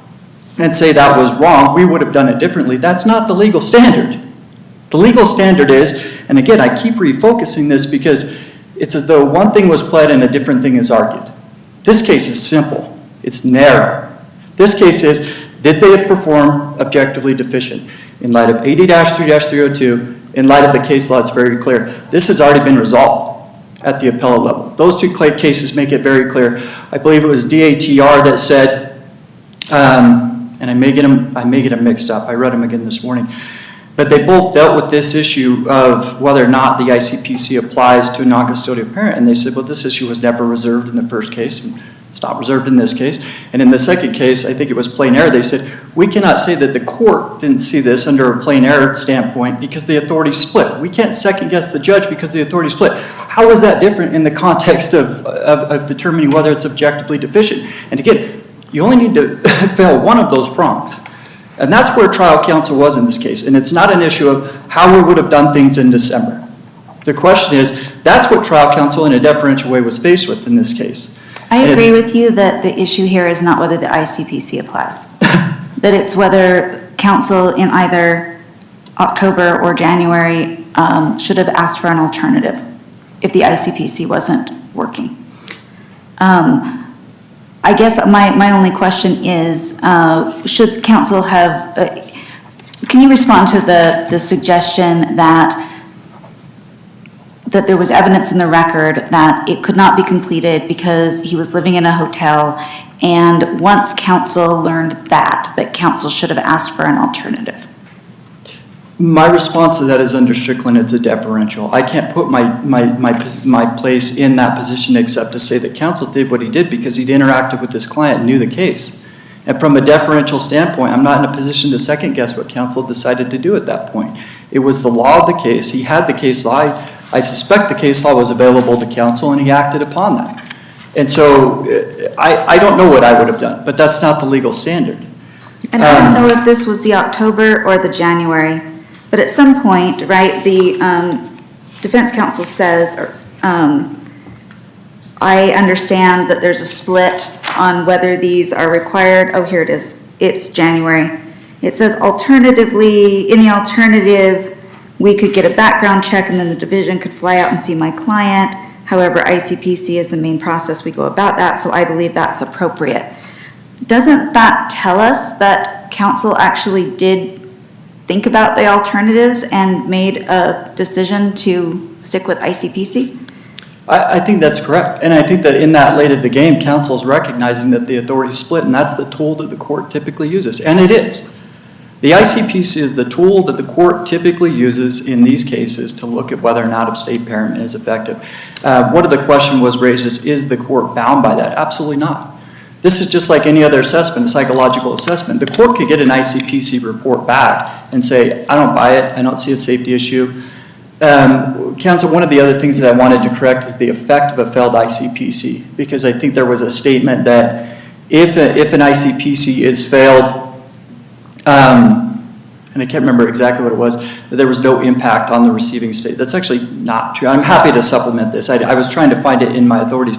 [SPEAKER 5] and say that was wrong, we would have done it differently, that's not the legal standard. The legal standard is, and again, I keep refocusing this because it's as though one thing was pled and a different thing is argued. This case is simple. It's narrow. This case is, did they perform objectively deficient? In light of 80-3-302, in light of the case law, it's very clear. This has already been resolved at the appellate level. Those two cases make it very clear. I believe it was DATR that said, and I may get them mixed up. I read them again this morning. But they both dealt with this issue of whether or not the ICPC applies to a non-custodial parent. And they said, well, this issue was never reserved in the first case. And it's not reserved in this case. And in the second case, I think it was plain error. They said, we cannot say that the court didn't see this under a plain error standpoint because the authority split. We can't second guess the judge because the authority split. How is that different in the context of determining whether it's objectively deficient? And again, you only need to fail one of those prongs. And that's where trial counsel was in this case. And it's not an issue of how we would have done things in December. The question is, that's what trial counsel in a deferential way was faced with in this case.
[SPEAKER 6] I agree with you that the issue here is not whether the ICPC applies. That it's whether counsel in either October or January should have asked for an alternative if the ICPC wasn't working. I guess my only question is, should counsel have, can you respond to the suggestion that there was evidence in the record that it could not be completed because he was living in a hotel, and once counsel learned that counsel should have asked for an alternative?
[SPEAKER 5] My response to that is under Strickland, it's a deferential. I can't put my place in that position except to say that counsel did what he did because he'd interacted with this client and knew the case. And from a deferential standpoint, I'm not in a position to second guess what counsel decided to do at that point. It was the law of the case. He had the case law. I suspect the case law was available to counsel and he acted upon that. And so I don't know what I would have done, but that's not the legal standard.
[SPEAKER 6] And I don't know if this was the October or the January, but at some point, right, the defense counsel says, I understand that there's a split on whether these are required. Oh, here it is. It's January. It says alternatively, in the alternative, we could get a background check and then the division could fly out and see my client. However, ICPC is the main process we go about that, so I believe that's appropriate. Doesn't that tell us that counsel actually did think about the alternatives and made a decision to stick with ICPC?
[SPEAKER 5] I think that's correct. And I think that in that late of the game, counsel is recognizing that the authority split, and that's the tool that the court typically uses. And it is. The ICPC is the tool that the court typically uses in these cases to look at whether or not a state parent is effective. One of the question was raised is the court bound by that? Absolutely not. This is just like any other assessment, a psychological assessment. The court could get an ICPC report back and say, I don't buy it, I don't see a safety issue. Counsel, one of the other things that I wanted to correct is the effect of a failed ICPC, because I think there was a statement that if an ICPC is failed, and I can't remember exactly what it was, that there was no impact on the receiving state. That's actually not true. I'm happy to supplement this. I was trying to find it in my authorities.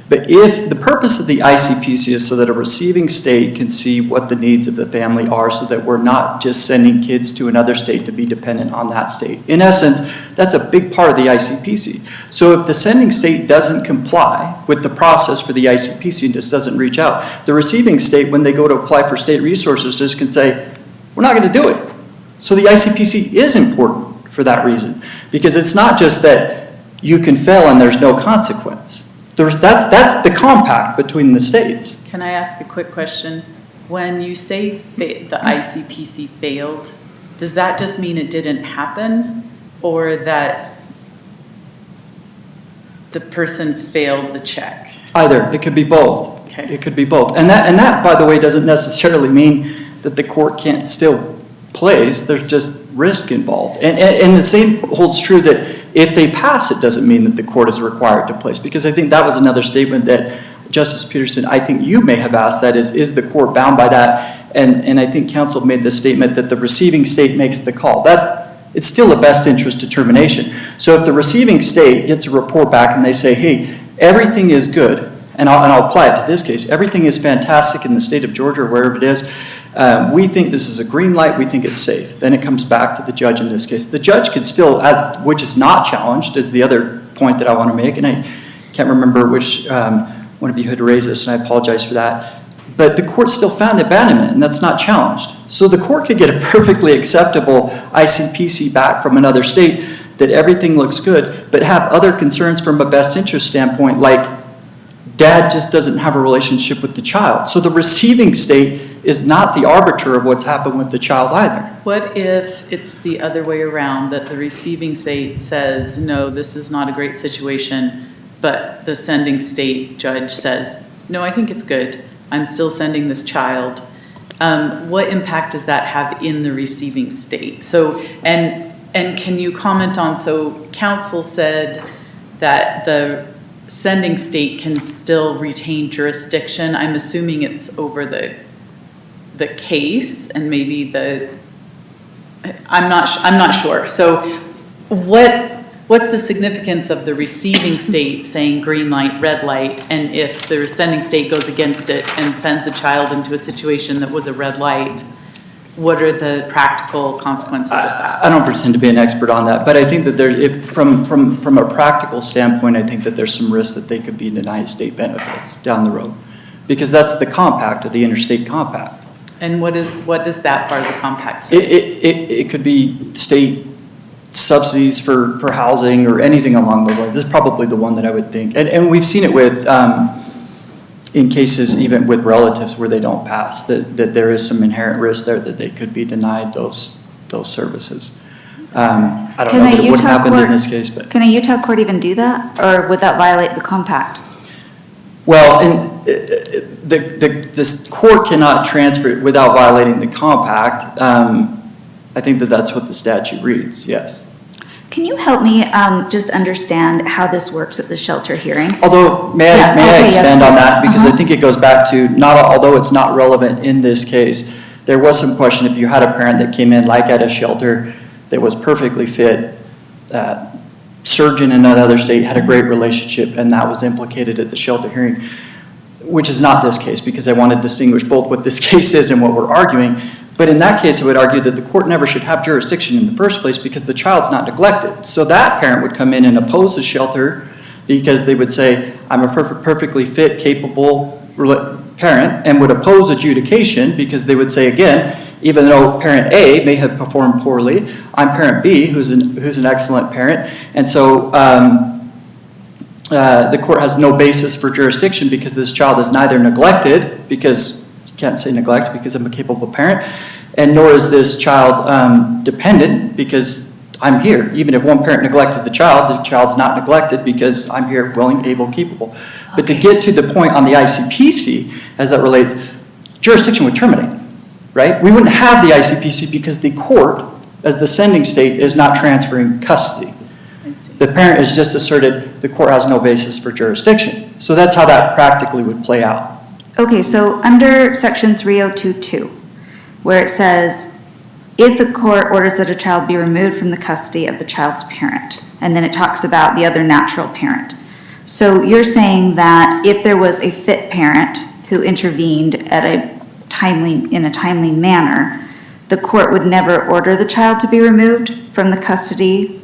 [SPEAKER 5] But if the purpose of the ICPC is so that a receiving state can see what the needs of the family are so that we're not just sending kids to another state to be dependent on that state. In essence, that's a big part of the ICPC. So if the sending state doesn't comply with the process for the ICPC and just doesn't reach out, the receiving state, when they go to apply for state resources, just can say, we're not going to do it. So the ICPC is important for that reason, because it's not just that you can fail and there's no consequence. That's the compact between the states.
[SPEAKER 1] Can I ask a quick question? When you say the ICPC failed, does that just mean it didn't happen, or that the person failed the check?
[SPEAKER 5] Either. It could be both.
[SPEAKER 1] Okay.
[SPEAKER 5] It could be both. And that, by the way, doesn't necessarily mean that the court can't still place. There's just risk involved. And the same holds true that if they pass, it doesn't mean that the court is required to place. Because I think that was another statement that Justice Peterson, I think you may have asked, that is the court bound by that? And I think counsel made the statement that the receiving state makes the call. It's still a best interest determination. So if the receiving state gets a report back and they say, hey, everything is good, and I'll apply it to this case, everything is fantastic in the state of Georgia or wherever it is, we think this is a green light, we think it's safe. Then it comes back to the judge in this case. The judge could still, which is not challenged, is the other point that I want to make, and I can't remember which one of you had raised this, and I apologize for that. But the court still found abandonment, and that's not challenged. So the court could get a perfectly acceptable ICPC back from another state that everything looks good, but have other concerns from a best interest standpoint, like dad just doesn't have a relationship with the child. So the receiving state is not the arbiter of what's happened with the child either.
[SPEAKER 1] What if it's the other way around, that the receiving state says, no, this is not a great situation, but the sending state judge says, no, I think it's good. I'm still sending this child. What impact does that have in the receiving state? So, and can you comment on, so counsel said that the sending state can still retain jurisdiction. I'm assuming it's over the case and maybe I'm not sure. So what's the significance of the receiving state saying green light, red light, and if the sending state goes against it and sends a child into a situation that was a red light, what are the practical consequences of that?
[SPEAKER 5] I don't pretend to be an expert on that, but I think that from a practical standpoint, I think that there's some risk that they could be denied state benefits down the road, because that's the compact of the interstate compact.
[SPEAKER 1] And what does that part of the compact say?
[SPEAKER 5] It could be state subsidies for housing or anything along those lines. This is probably the one that I would think, and we've seen it with in cases even with relatives where they don't pass, that there is some inherent risk there that they could be denied those services. I don't know that it would happen in this case, but
[SPEAKER 6] Can a Utah court even do that, or would that violate the compact?
[SPEAKER 5] well, this court cannot transfer it without violating the compact. I think that's what the statute reads. Yes.
[SPEAKER 6] Can you help me just understand how this works at the shelter hearing?
[SPEAKER 5] Although, may I
[SPEAKER 6] yes,
[SPEAKER 5] expand on
[SPEAKER 6] please.
[SPEAKER 5] that? Because I think it goes back to, although it's not relevant in this case, there was some question if you had a parent that came in, like at a shelter, that was perfectly fit, surgeon in another state, had a great relationship, and that was implicated at the shelter hearing, which is not this case, because I want to distinguish both what this case is and what we're arguing. But in that case, I would argue that the court never should have jurisdiction in the first place because the child's not neglected. So that parent would come in and oppose the shelter because they would say, I'm a perfectly fit, capable parent, and would oppose adjudication because they would say, again, even though parent A may have performed poorly, I'm parent B, who's an excellent parent. And so the court has no basis for jurisdiction because this child is neither neglected, because you can't say neglect because I'm a capable parent, and nor is this child dependent because I'm here. Even if one parent neglected the child's not neglected because I'm here, willing, able, capable. But to get to the point on the ICPC, as that relates, jurisdiction would terminate, right? We wouldn't have the ICPC because the court, as the sending state, is not transferring custody. The parent is just asserted the court has no basis for jurisdiction. So that's how that practically would play out.
[SPEAKER 6] Okay, so under section 3022, where it says, if the court orders that a child be removed from the custody of the child's parent, and then it talks about the other natural parent. So you're saying that if there was a fit parent who intervened in a timely manner, the court would never order the child to be removed from the custody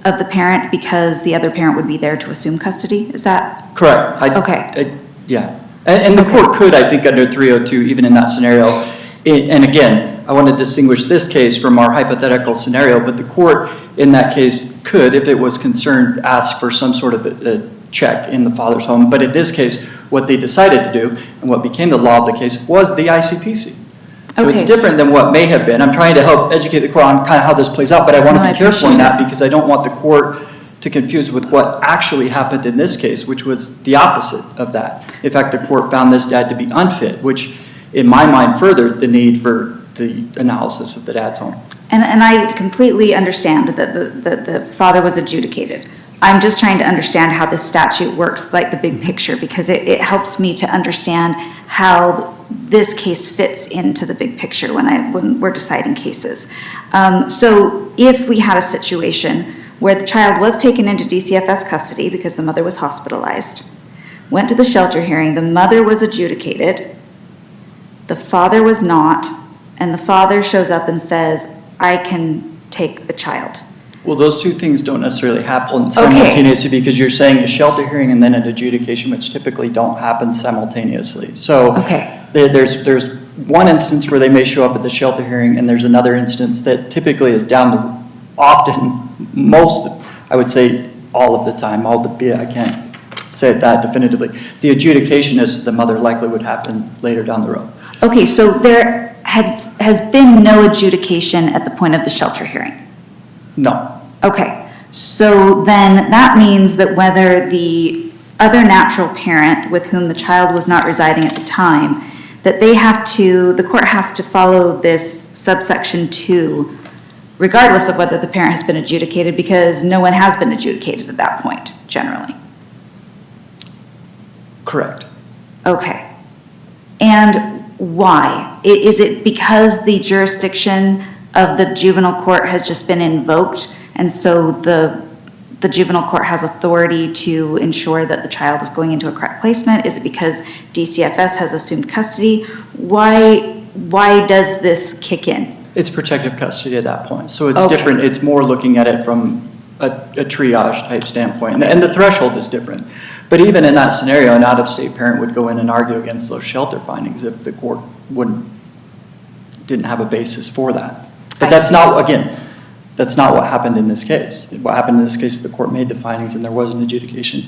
[SPEAKER 6] of the parent because the other parent would be there to assume custody? Is that?
[SPEAKER 5] Correct.
[SPEAKER 6] Okay.
[SPEAKER 5] Yeah. And the court could, I think, under 302, even in that scenario, and again, I want to distinguish this case from our hypothetical scenario, but the court in that case could, if it was concerned, ask for some sort of a check in the father's home. But in this case, what they decided to do and what became the law of the case was the ICPC. So it's
[SPEAKER 6] Okay.
[SPEAKER 5] different than what may have been. I'm trying to help educate the court on kind of how this plays out, but I want
[SPEAKER 1] No,
[SPEAKER 5] to
[SPEAKER 1] I
[SPEAKER 5] be careful in
[SPEAKER 1] appreciate
[SPEAKER 5] that because I don't want the court to confuse with what actually happened in this case, which was the opposite of that. In fact, the court found this dad to be unfit, which in my mind furthered the need for the analysis of the dad's home.
[SPEAKER 6] And I completely understand that the father was adjudicated. I'm just trying to understand how this statute works, like the big picture, because it helps me to understand how this case fits into the big picture when we're deciding cases. So if we had a situation where the child was taken into DCFS custody because the mother was hospitalized, went to the shelter hearing, the mother was adjudicated, the father was not, and the father shows up and says, I can take the child.
[SPEAKER 5] Well, those two things don't necessarily happen simultaneously because you're saying a shelter hearing and then an adjudication, which typically don't happen simultaneously. So
[SPEAKER 6] Okay.
[SPEAKER 5] there's one instance where they may show up at the shelter hearing, and there's another instance that typically is most, I would say all of the time, albeit I can't say that definitively. The adjudication is the mother likely would happen later down the road.
[SPEAKER 6] Okay, so there has been no adjudication at the point of the shelter hearing.
[SPEAKER 5] No.
[SPEAKER 6] Okay, so then that means that whether the other natural parent with whom the child was not residing at the time, that the court has to follow this subsection 2, regardless of whether the parent has been adjudicated, because no one has been adjudicated at that point, generally.
[SPEAKER 5] Correct.
[SPEAKER 6] Okay. And why? Is it because the jurisdiction of the juvenile court has just been invoked, and so the juvenile court has authority to ensure that the child is going into a correct placement? Is it because DCFS has assumed custody? Why does this kick in?
[SPEAKER 5] It's protective custody at that point. So it's
[SPEAKER 6] Okay.
[SPEAKER 5] different. It's more looking at it from a triage type standpoint. And the threshold is different. But even in that scenario, an out-of-state parent would go in and argue against those shelter findings if the court didn't have a basis for that. But that's not what happened in this case. What happened in this case, the court made the findings and there was an adjudication.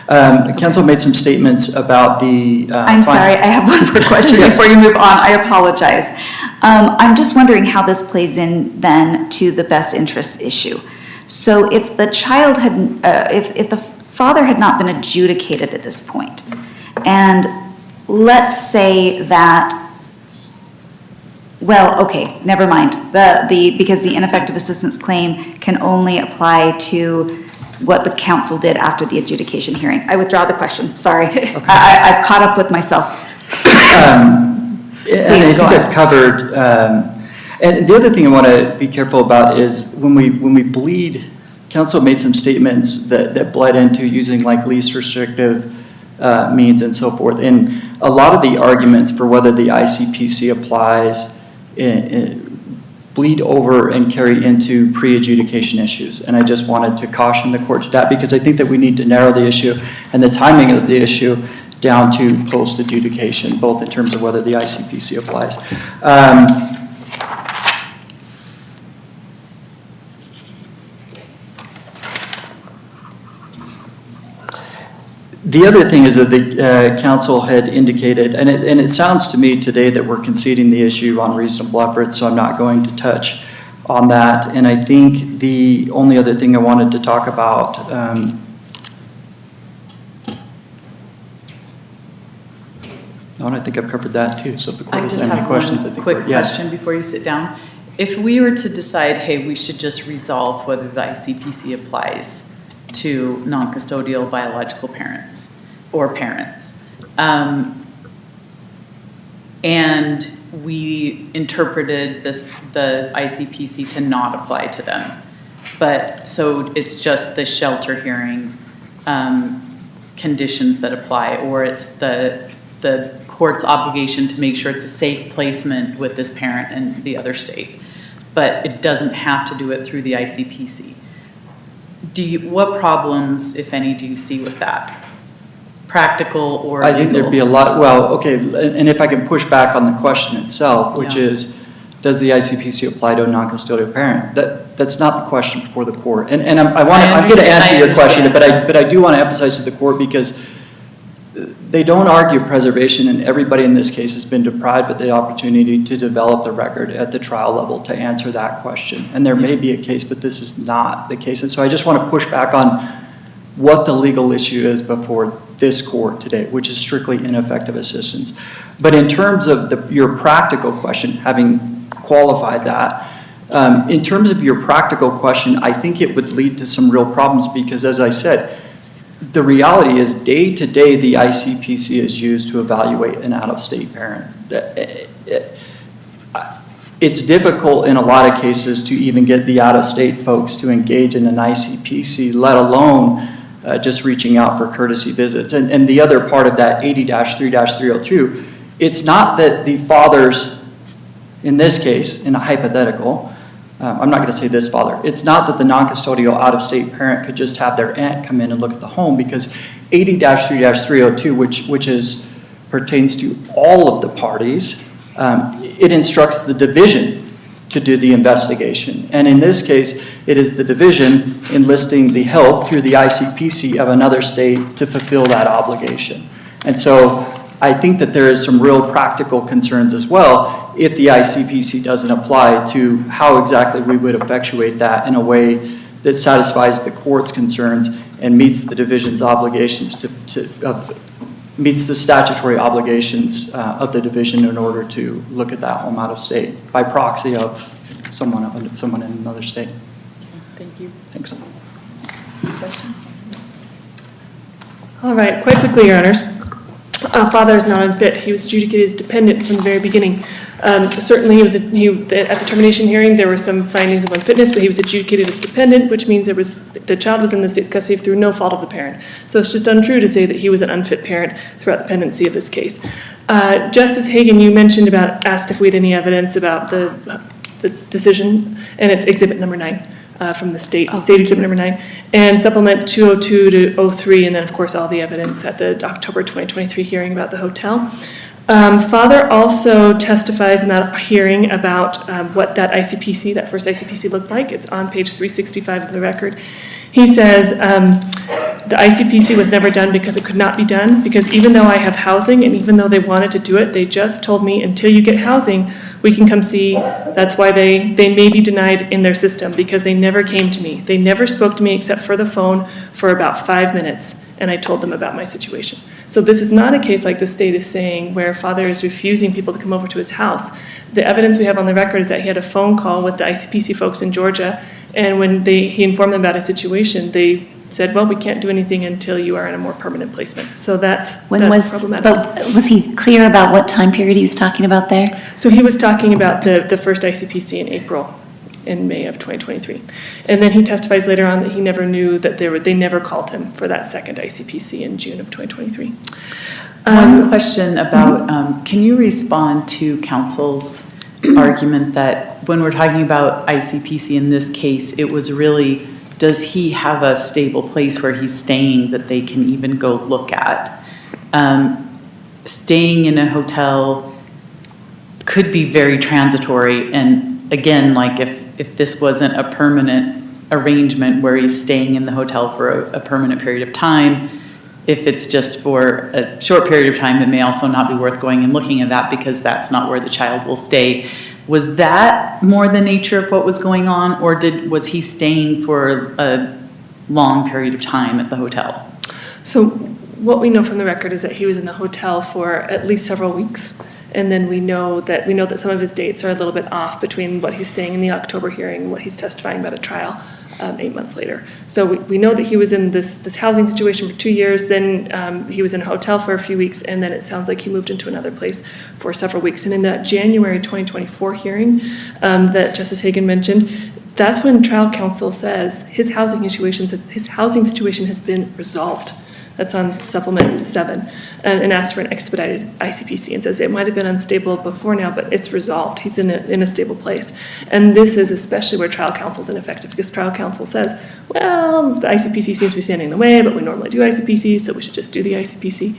[SPEAKER 5] Council made some statements about the.
[SPEAKER 6] I'm sorry, I have one more question
[SPEAKER 5] Yes.
[SPEAKER 6] before you move on. I apologize. I'm just wondering how this plays in then to the best interests issue. So if the child if the father had not been adjudicated at this point, and let's say that, well, okay, never mind. Because the ineffective assistance claim can only apply to what the council did after the adjudication hearing. I withdraw the question, sorry. I've caught up with myself.
[SPEAKER 5] And I think
[SPEAKER 6] go on.
[SPEAKER 5] I've covered, and the other thing I want to be careful about is when we bleed, council made some statements that bled into using like least restrictive means and so forth. And a lot of the arguments for whether the ICPC applies bleed over and carry into pre-adjudication issues. And I just wanted to caution the court to that because I think that we need to narrow the issue and the timing of the issue down to post-adjudication, both in terms of whether the ICPC applies. The other thing is that the council had indicated, and it sounds to me today that we're conceding the issue on reasonable efforts, so I'm not going to touch on that. And I think the only other thing I wanted to talk about, I think I've covered that too, so if the court
[SPEAKER 1] I
[SPEAKER 5] has
[SPEAKER 1] just
[SPEAKER 5] any
[SPEAKER 1] have
[SPEAKER 5] questions, I
[SPEAKER 1] one
[SPEAKER 5] think
[SPEAKER 1] quick
[SPEAKER 5] we're, yes.
[SPEAKER 1] question before you sit down. If we were to decide, hey, we should just resolve whether the ICPC applies to non-custodial biological parents or parents, and we interpreted the ICPC to not apply to them, but so it's just the shelter hearing conditions that apply, or it's the court's obligation to make sure it's a safe placement with this parent and the other state, but it doesn't have to do it through the ICPC. What problems, if any, do you see with that? Practical or legal?
[SPEAKER 5] I think there'd be a lot, well, okay, and if I can push back on the question itself, which
[SPEAKER 1] Yeah.
[SPEAKER 5] is does the ICPC apply to a non-custodial parent? That's not the question before the court. And I'm going to answer your question, but I do want to emphasize to the court because they don't argue preservation, and everybody in this case has been deprived of the opportunity to develop the record at the trial level to answer that question. And there may be a case, but this is not the case. And so I just want to push back on what the legal issue is before this court today, which is strictly ineffective assistance. But in terms of your practical question, having qualified that, in terms of your practical question, I think it would lead to some real problems because, as I said, the reality is day to day the ICPC is used to evaluate an out-of-state parent. It's difficult in a lot of cases to even get the out-of-state folks to engage in an ICPC, let alone just reaching out for courtesy visits. And the other part of that 80-3-302, it's not that the fathers, in this case, in a hypothetical, I'm not going to say this father, it's not that the non-custodial out-of-state parent could just have their aunt come in and look at the home, because 80-3-302, which pertains to all of the parties, it instructs the division to do the investigation. And in this case, it is the division enlisting the help through the ICPC of another state to fulfill that obligation. And so I think that there is some real practical concerns as well if the ICPC doesn't apply to how exactly we would effectuate that in a way that satisfies the court's concerns and meets the division's obligations meets the statutory obligations of the division in order to look at that home out of state by proxy of someone in another state.
[SPEAKER 3] Thank you.
[SPEAKER 5] Thanks.
[SPEAKER 1] Questions?
[SPEAKER 3] All right, quite quickly, Your Honors. Father is not unfit. He was adjudicated as dependent from the very beginning. Certainly, at the termination hearing, there were some findings of unfitness, but he was adjudicated as dependent, which means the child was in the state's custody through no fault of the parent. So it's just untrue to say that he was an unfit parent throughout the pendency of this case. Justice Hagan, you mentioned asked if we had any evidence about the decision, and it's exhibit number 9. From the state exhibit number 9, and supplement 202 to 03, and then of course all the evidence at the October 2023 hearing about the hotel. Father also testifies in that hearing about what that ICPC, that first ICPC looked like. It's on page 365 of the record. He says, the ICPC was never done because it could not be done, because even though I have housing and even though they wanted to do it, they just told me until you get housing, we can come see. That's why they may be denied in their system, because they never came to me. They never spoke to me except for the phone for about 5 minutes, and I told them about my situation. So this is not a case like the state is saying where Father is refusing people to come over to his house. The evidence we have on the record is that he had a phone call with the ICPC folks in Georgia, and when he informed them about his situation, they said, well, we can't do anything until you are in a more permanent placement. So that's problematic.
[SPEAKER 9] But was he clear about what time period he was talking about there?
[SPEAKER 3] So he was talking about the first ICPC in May of 2023. And then he testifies later on that he never knew that they never called him for that second ICPC in June of 2023.
[SPEAKER 1] One question about, can you respond to counsel's argument that when we're talking about ICPC in this case, it was really, does he have a stable place where he's staying that they can even go look at? Staying in a hotel could be very transitory, and again, like if this wasn't a permanent arrangement where he's staying in the hotel for a permanent period of time, if it's just for a short period of time, it may also not be worth going and looking at that because that's not where the child will stay. Was that more the nature of what was going on, or was he staying for a long period of time at the hotel?
[SPEAKER 3] So what we know from the record is that he was in the hotel for at least several weeks. And then we know that some of his dates are a little bit off between what he's saying in the October hearing and what he's testifying about a trial 8 months later. So we know that he was in this housing situation for 2 years, then he was in a hotel for a few weeks, and then it sounds like he moved into another place for several weeks. And in that January 2024 hearing that Justice Hagan mentioned, that's when trial counsel says his housing situation has been resolved. That's on supplement 7, and asks for an expedited ICPC and says it might have been unstable before now, but it's resolved. He's in a stable place. And this is especially where trial counsel is ineffective, because trial counsel says, well, the ICPC seems to be standing in the way, but we normally do ICPC, so we should just do the ICPC.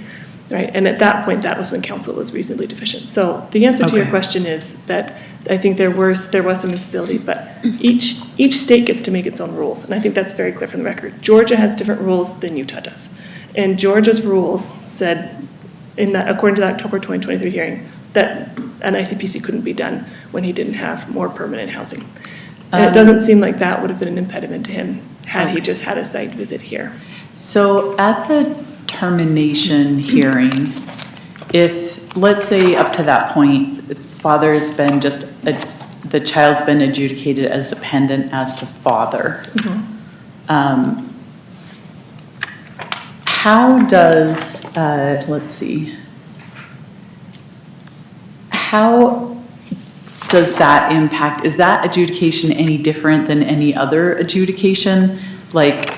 [SPEAKER 3] Right? And at that point, that was when counsel was reasonably deficient. So the answer to your question is that I think there was some instability, but each state gets to make its own rules, and I think that's very clear from the record. Georgia has different rules than Utah does. And Georgia's rules said, according to the October 2023 hearing, that an ICPC couldn't be done when he didn't have more permanent housing. And it doesn't seem like that would have been an impediment to him had he just had a site visit here.
[SPEAKER 1] So at the termination hearing, if, let's say up to that point, the the child's been adjudicated as dependent as to father. How does, let's see, how does that impact, is that adjudication any different than any other adjudication? Like,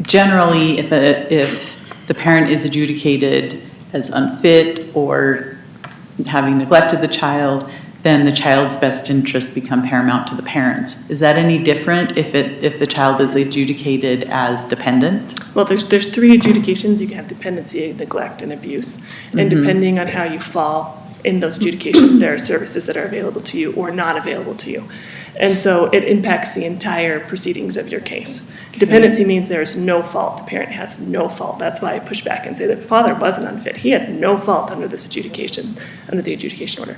[SPEAKER 1] generally, if the parent is adjudicated as unfit or having neglected the child, then the child's best interests become paramount to the parents. Is that any different if the child is adjudicated as dependent?
[SPEAKER 3] Well, there's three adjudications. You can have dependency, neglect, and abuse. And depending on how you fall in those adjudications, there are services that are available to you or not available to you. And so it impacts the entire proceedings of your case. Dependency means there is no fault. The parent has no fault. That's why I push back and say that the father wasn't unfit. He had no fault under this adjudication, under the adjudication order.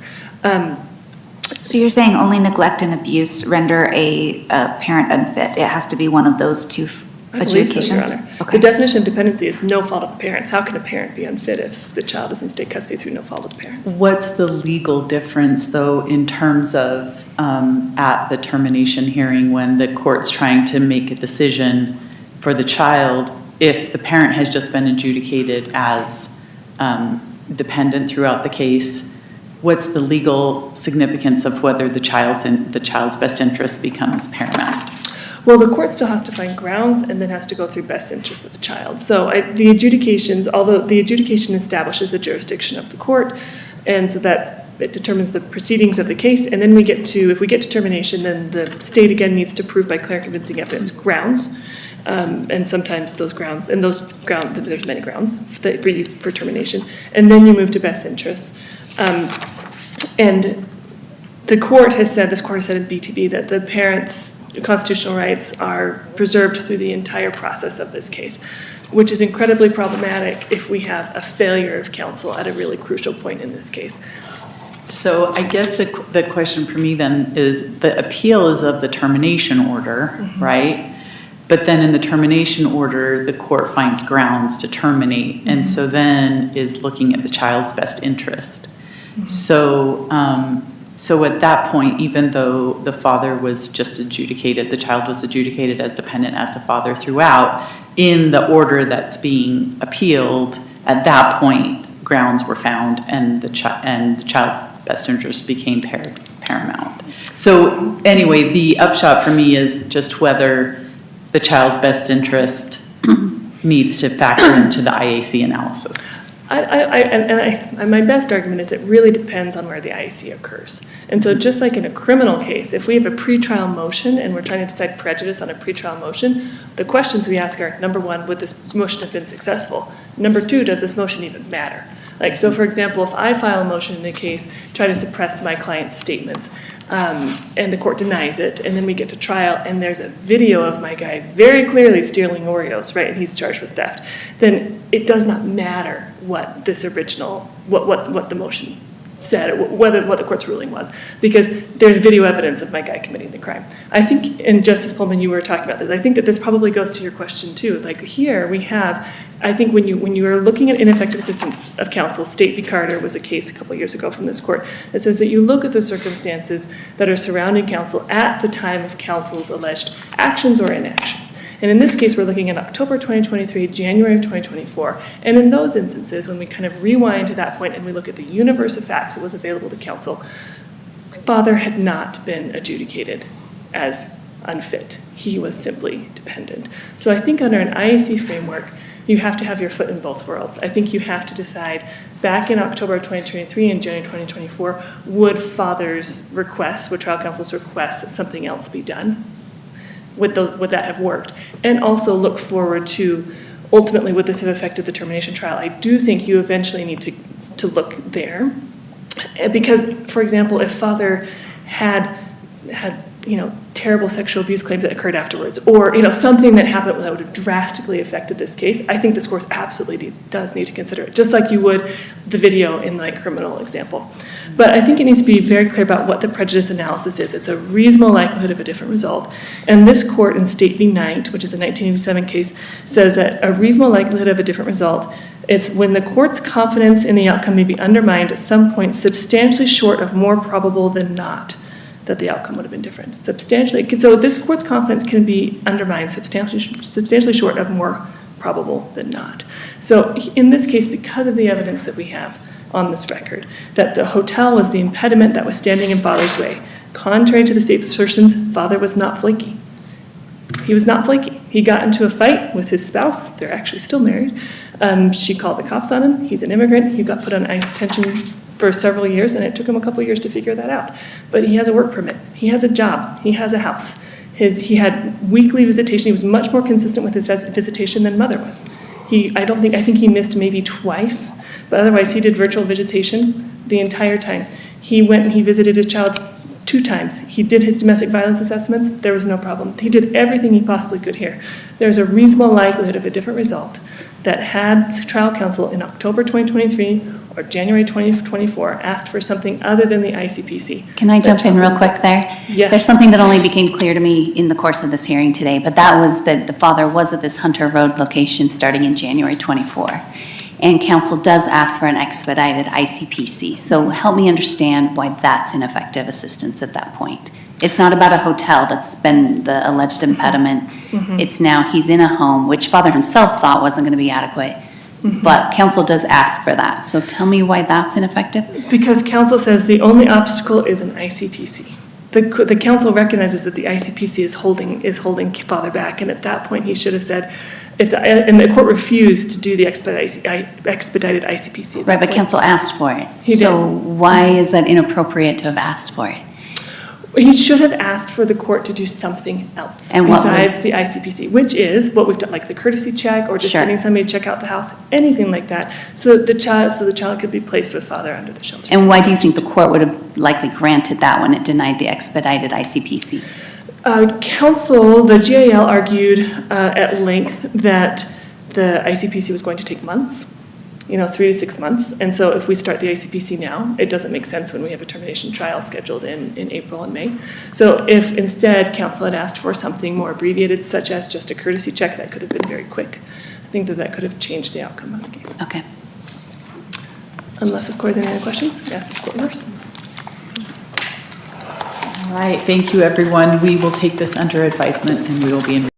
[SPEAKER 6] So you're saying only neglect and abuse render a parent unfit? It has to be one of those two
[SPEAKER 3] I believe so, Your
[SPEAKER 6] adjudications?
[SPEAKER 3] Honor.
[SPEAKER 6] Okay.
[SPEAKER 3] The definition of dependency is no fault of the parents. How can a parent be unfit if the child is in state custody through no fault of the parents?
[SPEAKER 1] What's the legal difference, though, in terms of at the termination hearing when the court's trying to make a decision for the child if the parent has just been adjudicated as dependent throughout the case? What's the legal significance of whether the child's best interest becomes paramount?
[SPEAKER 3] Well, the court still has to find grounds and then has to go through best interest of the child. So the adjudications, although the adjudication establishes the jurisdiction of the court, and so that it determines the proceedings of the case, and then if we get to termination, then the state again needs to prove by clear and convincing evidence grounds. And sometimes there's many grounds for termination. And then you move to best interest. And this court has said in BTB that the parents' constitutional rights are preserved through the entire process of this case, which is incredibly problematic if we have a failure of counsel at a really crucial point in this case.
[SPEAKER 1] So I guess the question for me then is the appeal is of the termination order, right? But then in the termination order, the court finds grounds to terminate, and so then is looking at the child's best interest. So at that point, even though the father was just adjudicated, the child was adjudicated as dependent as to father throughout, in the order that's being appealed, at that point, grounds were found and the child's best interest became paramount. So anyway, the upshot for me is just whether the child's best interest needs to factor into the IAC analysis.
[SPEAKER 3] And my best argument is it really depends on where the IAC occurs. And so just like in a criminal case, if we have a pretrial motion and we're trying to decide prejudice on a pretrial motion, the questions we ask are, number one, would this motion have been successful? Number two, does this motion even matter? Like, so for example, if I file a motion in a case, try to suppress my client's statements, and the court denies it, and then we get to trial, and there's a video of my guy very clearly stealing Oreos, right, and he's charged with theft, then it does not matter what this original, what the motion said, or what the court's ruling was, because there's video evidence of my guy committing the crime. I think, and Justice Pullman, you were talking about this, I think that this probably goes to your question too. Like here we have, I think when you are looking at ineffective assistance of counsel, State v. Carter was a case a couple years ago from this court that says that you look at the circumstances that are surrounding counsel at the time of counsel's alleged actions or inactions. And in this case, we're looking at October 2023, January of 2024. And in those instances, when we kind of rewind to that point and we look at the universe of facts that was available to counsel, father had not been adjudicated as unfit. He was simply dependent. So I think under an IAC framework, you have to have your foot in both worlds. I think you have to decide, back in October of 2023 and January 2024, would father's request, would trial counsel's request that something else be done? Would that have worked? And also look forward to, ultimately, would this have affected the termination trial? I do think you eventually need to look there. Because, for example, if father had, terrible sexual abuse claims that occurred afterwards, or, something that happened that would have drastically affected this case, I think this court absolutely does need to consider it, just like you would the video in the criminal example. But I think it needs to be very clear about what the prejudice analysis is. It's a reasonable likelihood of a different result. And this court in State v. Knight, which is a 1987 case, says that a reasonable likelihood of a different result is when the court's confidence in the outcome may be undermined at some point substantially short of more probable than not that the outcome would have been different. Substantially. So this court's confidence can be undermined substantially short of more probable than not. So in this case, because of the evidence that we have on this record, that the hotel was the impediment that was standing in father's way, contrary to the state's assertions, father was not flaky. He was not flaky. He got into a fight with his spouse. They're actually still married. She called the cops on him. He's an immigrant. He got put on ICE detention for several years, and it took him a couple of years to figure that out. But he has a work permit. He has a job. He has a house. He had weekly visitation. He was much more consistent with his visitation than mother was. I think he missed maybe twice, but otherwise he did virtual visitation the entire time. He went and he visited his child 2 times. He did his domestic violence assessments. There was no problem. He did everything he possibly could here. There's a reasonable likelihood of a different result that had trial counsel in October 2023 or January 2024 asked for something other than the ICPC.
[SPEAKER 9] Can I jump in real quick there?
[SPEAKER 3] Yes.
[SPEAKER 9] There's something that only became clear to me in the course of this hearing today, but that was that the father was at this Hunter Road location starting in January 24. And counsel does ask for an expedited ICPC. So help me understand why that's ineffective assistance at that point. It's not about a hotel that's been the alleged impediment.
[SPEAKER 3] Mm-hmm.
[SPEAKER 9] It's now he's in a home, which father himself thought wasn't going to be adequate.
[SPEAKER 3] Mm-hmm.
[SPEAKER 9] But counsel does ask for that. So tell me why that's ineffective.
[SPEAKER 3] Because counsel says the only obstacle is an ICPC. The counsel recognizes that the ICPC is holding father back, and at that point he should have said, and the court refused to do the expedited ICPC.
[SPEAKER 9] Right, but counsel asked for it.
[SPEAKER 3] He did.
[SPEAKER 9] So why is that inappropriate to have asked for it?
[SPEAKER 3] He should have asked for the court to do something else
[SPEAKER 9] And what
[SPEAKER 3] besides the ICPC, which is what we've done, like the courtesy check or just
[SPEAKER 9] Sure.
[SPEAKER 3] sending somebody to check out the house, anything like that, so that the child could be placed with father under the shelter.
[SPEAKER 9] And why do you think the court would have likely granted that when it denied the expedited ICPC?
[SPEAKER 3] Counsel, the GAL argued at length that the ICPC was going to take months, 3 to 6 months. And so if we start the ICPC now, it doesn't make sense when we have a termination trial scheduled in April and May. So if instead counsel had asked for something more abbreviated, such as just a courtesy check, that could have been very quick. I think that could have changed the outcome of the case.
[SPEAKER 9] Okay.
[SPEAKER 3] Unless this court has any other questions, yes, this court nurse.
[SPEAKER 1] All right, thank you, everyone. We will take this under advisement and we will be in